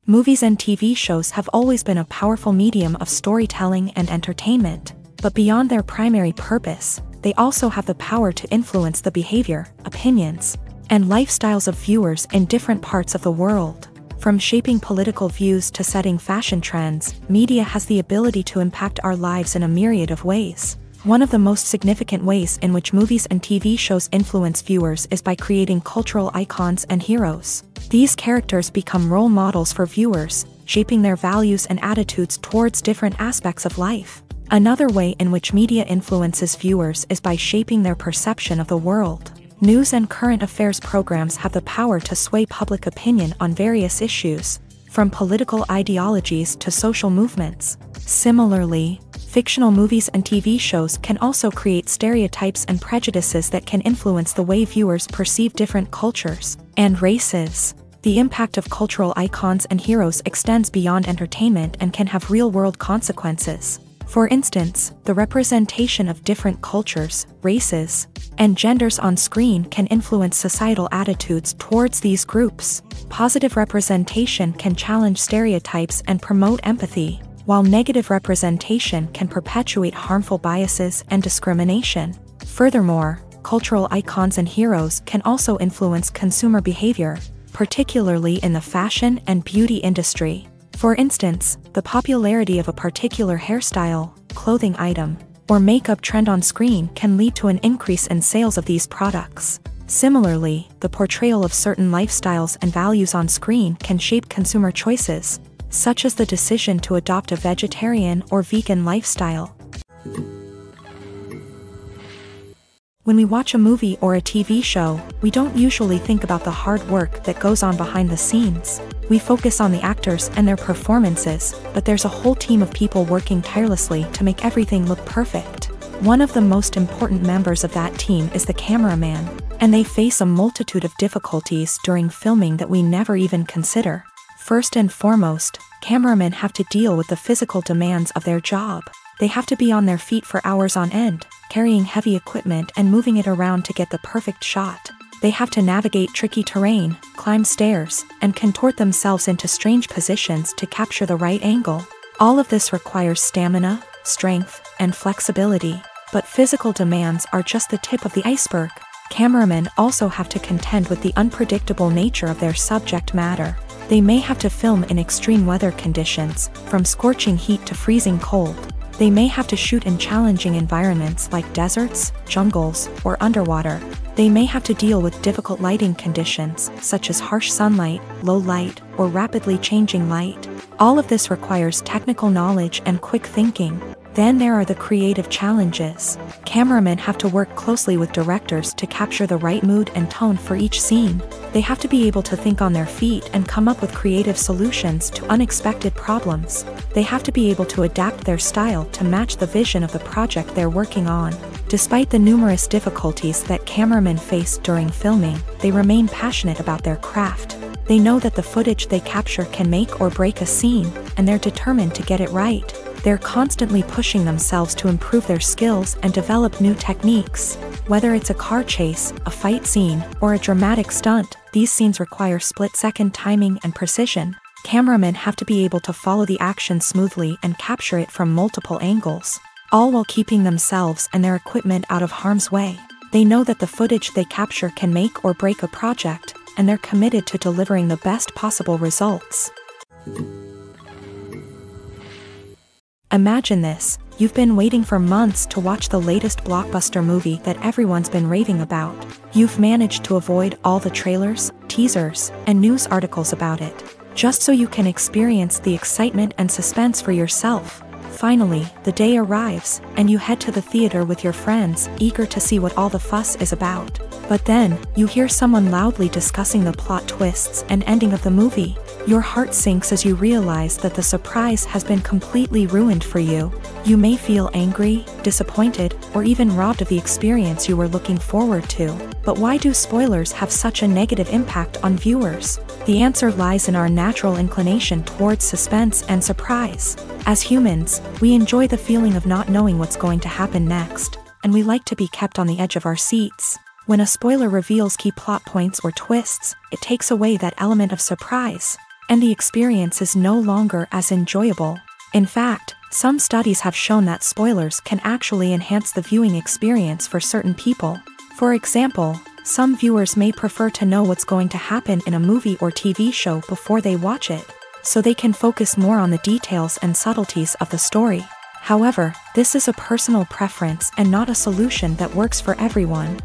Movies and TV shows have always been a powerful medium of storytelling and entertainment, but beyond their primary purpose, they also have the power to influence the behavior, opinions, and lifestyles of viewers in different parts of the world. From shaping political views to setting fashion trends, media has the ability to impact our lives in a myriad of ways. One of the most significant ways in which movies and TV shows influence viewers is by creating cultural icons and heroes. These characters become role models for viewers, shaping their values and attitudes towards different aspects of life. Another way in which media influences viewers is by shaping their perception of the world. News and current affairs programs have the power to sway public opinion on various issues, from political ideologies to social movements. Similarly, fictional movies and TV shows can also create stereotypes and prejudices that can influence the way viewers perceive different cultures and races. The impact of cultural icons and heroes extends beyond entertainment and can have real-world consequences. For instance, the representation of different cultures, races, and genders on screen can influence societal attitudes towards these groups. Positive representation can challenge stereotypes and promote empathy, while negative representation can perpetuate harmful biases and discrimination. Furthermore, cultural icons and heroes can also influence consumer behavior, particularly in the fashion and beauty industry. For instance, the popularity of a particular hairstyle, clothing item, or makeup trend on screen can lead to an increase in sales of these products. Similarly, the portrayal of certain lifestyles and values on screen can shape consumer choices, such as the decision to adopt a vegetarian or vegan lifestyle. When we watch a movie or a TV show, we don't usually think about the hard work that goes on behind the scenes. We focus on the actors and their performances, but there's a whole team of people working tirelessly to make everything look perfect. One of the most important members of that team is the cameraman, and they face a multitude of difficulties during filming that we never even consider. First and foremost, cameramen have to deal with the physical demands of their job. They have to be on their feet for hours on end, carrying heavy equipment and moving it around to get the perfect shot. They have to navigate tricky terrain, climb stairs, and contort themselves into strange positions to capture the right angle. All of this requires stamina, strength, and flexibility. But physical demands are just the tip of the iceberg. Cameramen also have to contend with the unpredictable nature of their subject matter. They may have to film in extreme weather conditions, from scorching heat to freezing cold. They may have to shoot in challenging environments like deserts, jungles, or underwater. They may have to deal with difficult lighting conditions, such as harsh sunlight, low light, or rapidly changing light. All of this requires technical knowledge and quick thinking. Then there are the creative challenges. Cameramen have to work closely with directors to capture the right mood and tone for each scene. They have to be able to think on their feet and come up with creative solutions to unexpected problems. They have to be able to adapt their style to match the vision of the project they're working on. Despite the numerous difficulties that cameramen face during filming, they remain passionate about their craft. They know that the footage they capture can make or break a scene, and they're determined to get it right. They're constantly pushing themselves to improve their skills and develop new techniques. Whether it's a car chase, a fight scene, or a dramatic stunt, these scenes require split-second timing and precision. Cameramen have to be able to follow the action smoothly and capture it from multiple angles, all while keeping themselves and their equipment out of harm's way. They know that the footage they capture can make or break a project, and they're committed to delivering the best possible results. Imagine this: you've been waiting for months to watch the latest blockbuster movie that everyone's been raving about. You've managed to avoid all the trailers, teasers, and news articles about it, just so you can experience the excitement and suspense for yourself. Finally, the day arrives, and you head to the theater with your friends, eager to see what all the fuss is about. But then, you hear someone loudly discussing the plot twists and ending of the movie. Your heart sinks as you realize that the surprise has been completely ruined for you. You may feel angry, disappointed, or even robbed of the experience you were looking forward to. But why do spoilers have such a negative impact on viewers? The answer lies in our natural inclination towards suspense and surprise. As humans, we enjoy the feeling of not knowing what's going to happen next, and we like to be kept on the edge of our seats. When a spoiler reveals key plot points or twists, it takes away that element of surprise, and the experience is no longer as enjoyable. In fact, some studies have shown that spoilers can actually enhance the viewing experience for certain people. For example, some viewers may prefer to know what's going to happen in a movie or TV show before they watch it, so they can focus more on the details and subtleties of the story. However, this is a personal preference and not a solution that works for everyone.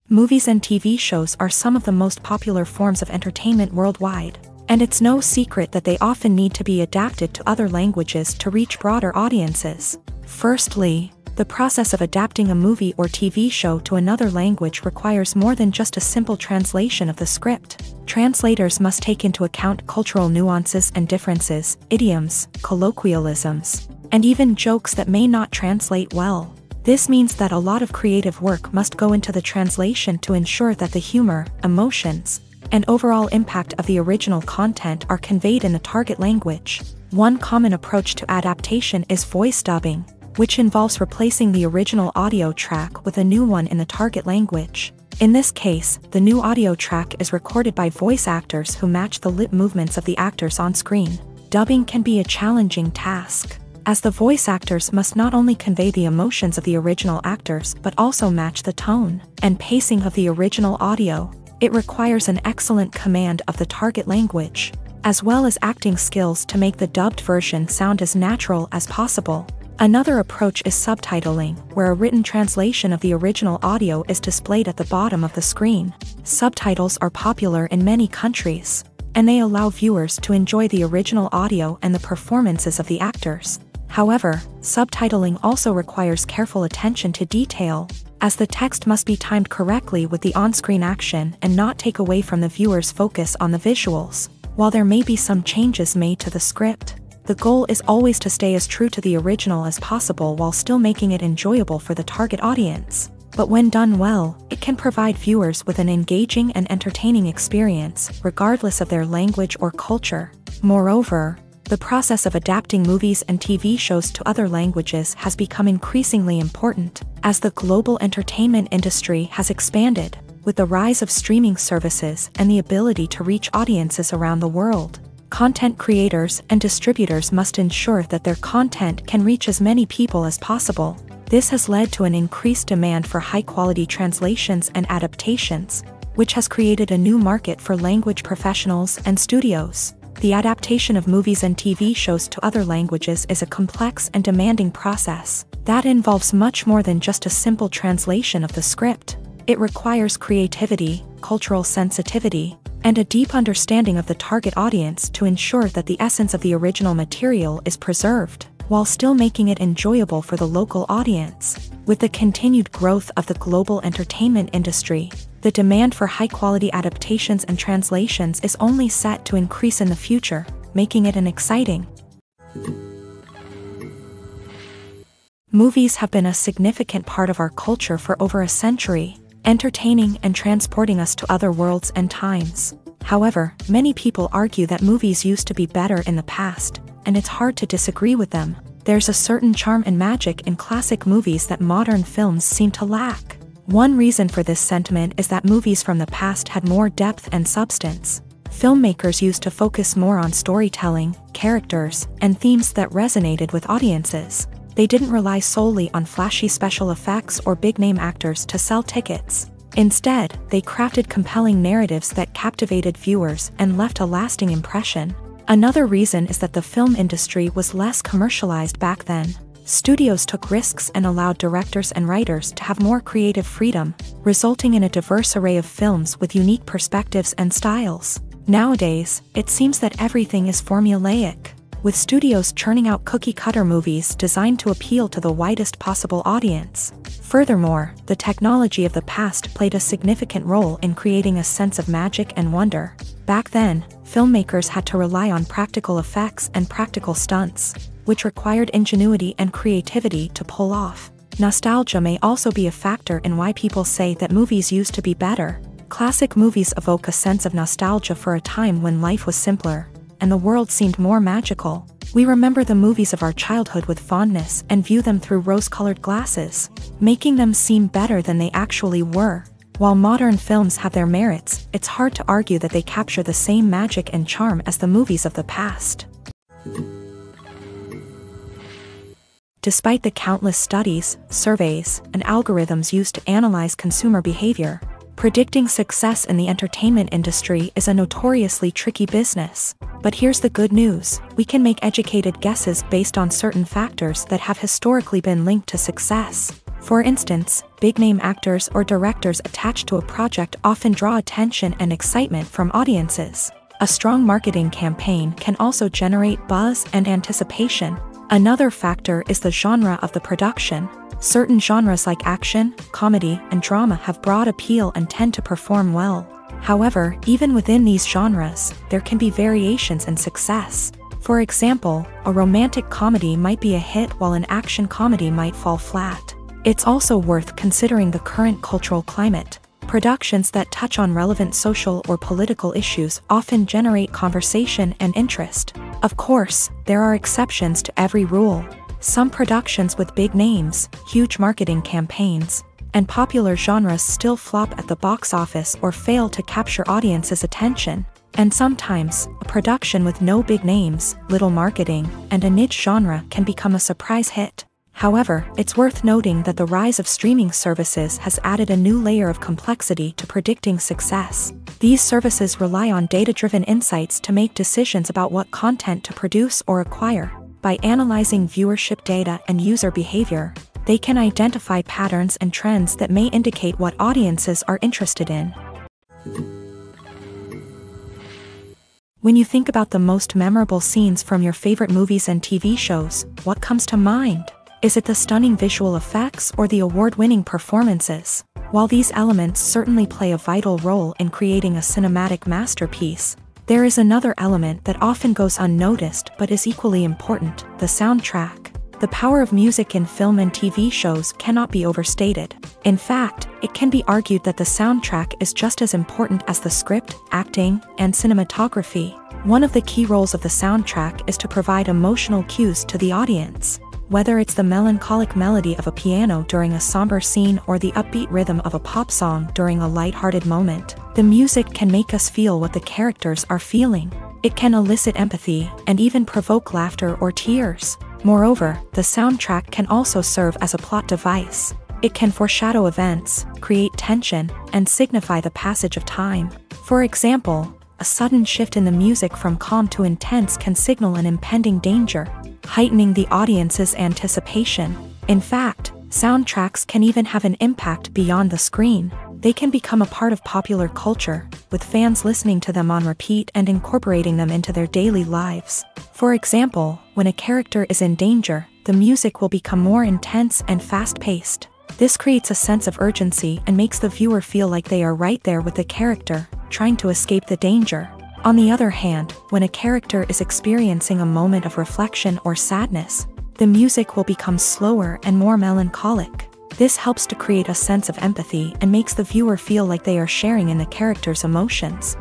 Movies and TV shows are some of the most popular forms of entertainment worldwide, and it's no secret that they often need to be adapted to other languages to reach broader audiences. Firstly, the process of adapting a movie or TV show to another language requires more than just a simple translation of the script. Translators must take into account cultural nuances and differences, idioms, colloquialisms, and even jokes that may not translate well. This means that a lot of creative work must go into the translation to ensure that the humor, emotions, and overall impact of the original content are conveyed in the target language. One common approach to adaptation is voice dubbing, which involves replacing the original audio track with a new one in the target language. In this case, the new audio track is recorded by voice actors who match the lip movements of the actors on screen. Dubbing can be a challenging task, as the voice actors must not only convey the emotions of the original actors but also match the tone and pacing of the original audio. It requires an excellent command of the target language, as well as acting skills to make the dubbed version sound as natural as possible. Another approach is subtitling, where a written translation of the original audio is displayed at the bottom of the screen. Subtitles are popular in many countries, and they allow viewers to enjoy the original audio and the performances of the actors. However, subtitling also requires careful attention to detail, as the text must be timed correctly with the on-screen action and not take away from the viewer's focus on the visuals. While there may be some changes made to the script, the goal is always to stay as true to the original as possible while still making it enjoyable for the target audience. But when done well, it can provide viewers with an engaging and entertaining experience, regardless of their language or culture. Moreover, the process of adapting movies and TV shows to other languages has become increasingly important, as the global entertainment industry has expanded, with the rise of streaming services and the ability to reach audiences around the world. Content creators and distributors must ensure that their content can reach as many people as possible. This has led to an increased demand for high-quality translations and adaptations, which has created a new market for language professionals and studios. The adaptation of movies and TV shows to other languages is a complex and demanding process that involves much more than just a simple translation of the script. It requires creativity, cultural sensitivity, and a deep understanding of the target audience to ensure that the essence of the original material is preserved, while still making it enjoyable for the local audience. With the continued growth of the global entertainment industry, the demand for high-quality adaptations and translations is only set to increase in the future, making it an exciting. Movies have been a significant part of our culture for over a century, entertaining and transporting us to other worlds and times. However, many people argue that movies used to be better in the past, and it's hard to disagree with them. There's a certain charm and magic in classic movies that modern films seem to lack. One reason for this sentiment is that movies from the past had more depth and substance. Filmmakers used to focus more on storytelling, characters, and themes that resonated with audiences. They didn't rely solely on flashy special effects or big-name actors to sell tickets. Instead, they crafted compelling narratives that captivated viewers and left a lasting impression. Another reason is that the film industry was less commercialized back then. Studios took risks and allowed directors and writers to have more creative freedom, resulting in a diverse array of films with unique perspectives and styles. Nowadays, it seems that everything is formulaic, with studios churning out cookie-cutter movies designed to appeal to the widest possible audience. Furthermore, the technology of the past played a significant role in creating a sense of magic and wonder. Back then, filmmakers had to rely on practical effects and practical stunts, which required ingenuity and creativity to pull off. Nostalgia may also be a factor in why people say that movies used to be better. Classic movies evoke a sense of nostalgia for a time when life was simpler, and the world seemed more magical. We remember the movies of our childhood with fondness and view them through rose-colored glasses, making them seem better than they actually were. While modern films have their merits, it's hard to argue that they capture the same magic and charm as the movies of the past. Despite the countless studies, surveys, and algorithms used to analyze consumer behavior, predicting success in the entertainment industry is a notoriously tricky business. But here's the good news: we can make educated guesses based on certain factors that have historically been linked to success. For instance, big-name actors or directors attached to a project often draw attention and excitement from audiences. A strong marketing campaign can also generate buzz and anticipation. Another factor is the genre of the production. Certain genres like action, comedy, and drama have broad appeal and tend to perform well. However, even within these genres, there can be variations in success. For example, a romantic comedy might be a hit while an action comedy might fall flat. It's also worth considering the current cultural climate. Productions that touch on relevant social or political issues often generate conversation and interest. Of course, there are exceptions to every rule. Some productions with big names, huge marketing campaigns, and popular genres still flop at the box office or fail to capture audiences' attention. And sometimes, a production with no big names, little marketing, and a niche genre can become a surprise hit. However, it's worth noting that the rise of streaming services has added a new layer of complexity to predicting success. These services rely on data-driven insights to make decisions about what content to produce or acquire. By analyzing viewership data and user behavior, they can identify patterns and trends that may indicate what audiences are interested in. When you think about the most memorable scenes from your favorite movies and TV shows, what comes to mind? Is it the stunning visual effects or the award-winning performances? While these elements certainly play a vital role in creating a cinematic masterpiece, there is another element that often goes unnoticed but is equally important: the soundtrack. The power of music in film and TV shows cannot be overstated. In fact, it can be argued that the soundtrack is just as important as the script, acting, and cinematography. One of the key roles of the soundtrack is to provide emotional cues to the audience. Whether it's the melancholic melody of a piano during a somber scene or the upbeat rhythm of a pop song during a light-hearted moment, the music can make us feel what the characters are feeling. It can elicit empathy and even provoke laughter or tears. Moreover, the soundtrack can also serve as a plot device. It can foreshadow events, create tension, and signify the passage of time. For example, a sudden shift in the music from calm to intense can signal an impending danger, heightening the audience's anticipation. In fact, soundtracks can even have an impact beyond the screen. They can become a part of popular culture, with fans listening to them on repeat and incorporating them into their daily lives. For example, when a character is in danger, the music will become more intense and fast-paced. This creates a sense of urgency and makes the viewer feel like they are right there with the character, trying to escape the danger. On the other hand, when a character is experiencing a moment of reflection or sadness, the music will become slower and more melancholic. This helps to create a sense of empathy and makes the viewer feel like they are sharing in the character's emotions.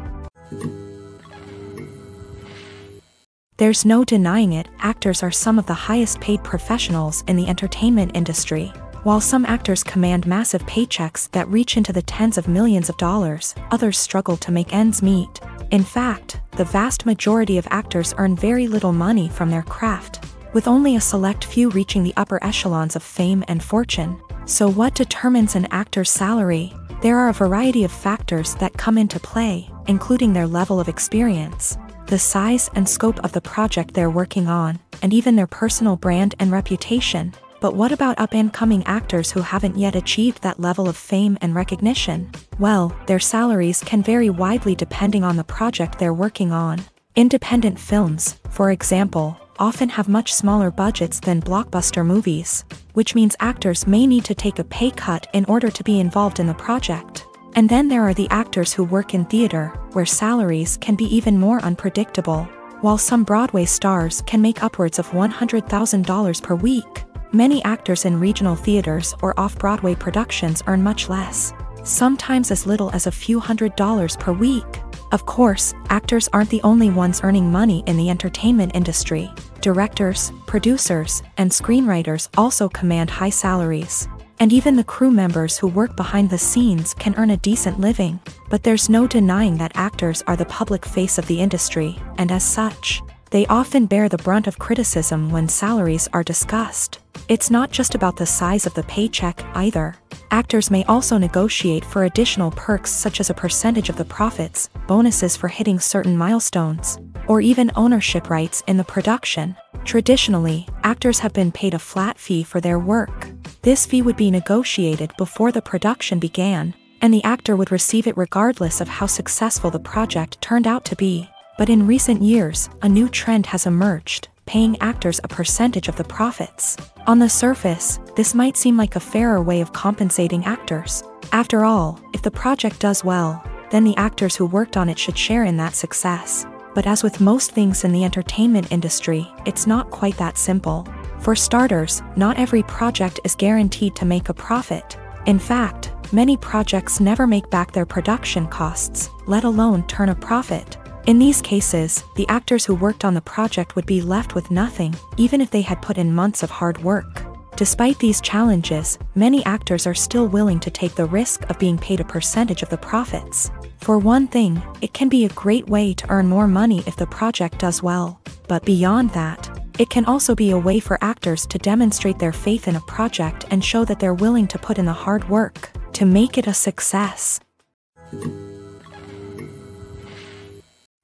There's no denying it, actors are some of the highest-paid professionals in the entertainment industry. While some actors command massive paychecks that reach into the tens of millions of dollars, others struggle to make ends meet. In fact, the vast majority of actors earn very little money from their craft, with only a select few reaching the upper echelons of fame and fortune. So what determines an actor's salary? There are a variety of factors that come into play, including their level of experience, the size and scope of the project they're working on, and even their personal brand and reputation. But what about up-and-coming actors who haven't yet achieved that level of fame and recognition? Well, their salaries can vary widely depending on the project they're working on. Independent films, for example, often have much smaller budgets than blockbuster movies, which means actors may need to take a pay cut in order to be involved in the project. And then there are the actors who work in theater, where salaries can be even more unpredictable. While some Broadway stars can make upwards of $100,000 per week, many actors in regional theaters or off-Broadway productions earn much less, sometimes as little as a few $100s per week. Of course, actors aren't the only ones earning money in the entertainment industry. Directors, producers, and screenwriters also command high salaries. And even the crew members who work behind the scenes can earn a decent living. But there's no denying that actors are the public face of the industry, and as such, they often bear the brunt of criticism when salaries are discussed. It's not just about the size of the paycheck, either. Actors may also negotiate for additional perks such as a percentage of the profits, bonuses for hitting certain milestones, or even ownership rights in the production. Traditionally, actors have been paid a flat fee for their work. This fee would be negotiated before the production began, and the actor would receive it regardless of how successful the project turned out to be. But in recent years, a new trend has emerged, paying actors a percentage of the profits. On the surface, this might seem like a fairer way of compensating actors. After all, if the project does well, then the actors who worked on it should share in that success. But as with most things in the entertainment industry, it's not quite that simple. For starters, not every project is guaranteed to make a profit. In fact, many projects never make back their production costs, let alone turn a profit. In these cases, the actors who worked on the project would be left with nothing, even if they had put in months of hard work. Despite these challenges, many actors are still willing to take the risk of being paid a percentage of the profits. For one thing, it can be a great way to earn more money if the project does well. But beyond that, it can also be a way for actors to demonstrate their faith in a project and show that they're willing to put in the hard work to make it a success.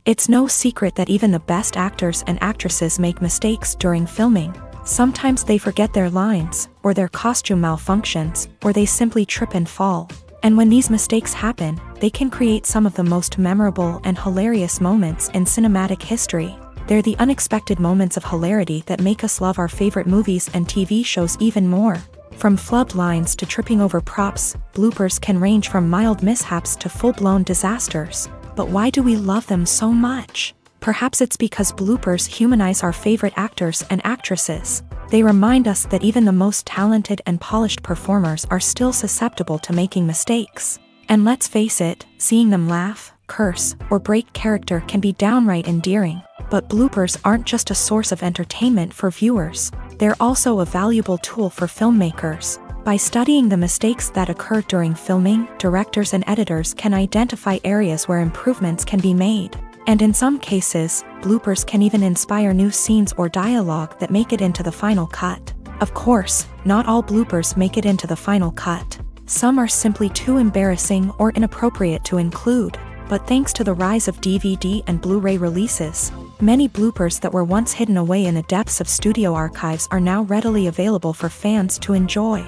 It's no secret that even the best actors and actresses make mistakes during filming. Sometimes they forget their lines, or their costume malfunctions, or they simply trip and fall. And when these mistakes happen, they can create some of the most memorable and hilarious moments in cinematic history. They're the unexpected moments of hilarity that make us love our favorite movies and TV shows even more. From flubbed lines to tripping over props, bloopers can range from mild mishaps to full-blown disasters. But why do we love them so much? Perhaps it's because bloopers humanize our favorite actors and actresses. They remind us that even the most talented and polished performers are still susceptible to making mistakes. And let's face it, seeing them laugh, curse, or break character can be downright endearing. But bloopers aren't just a source of entertainment for viewers. They're also a valuable tool for filmmakers. By studying the mistakes that occur during filming, directors and editors can identify areas where improvements can be made. And in some cases, bloopers can even inspire new scenes or dialogue that make it into the final cut. Of course, not all bloopers make it into the final cut. Some are simply too embarrassing or inappropriate to include. But thanks to the rise of DVD and Blu-ray releases, many bloopers that were once hidden away in the depths of studio archives are now readily available for fans to enjoy.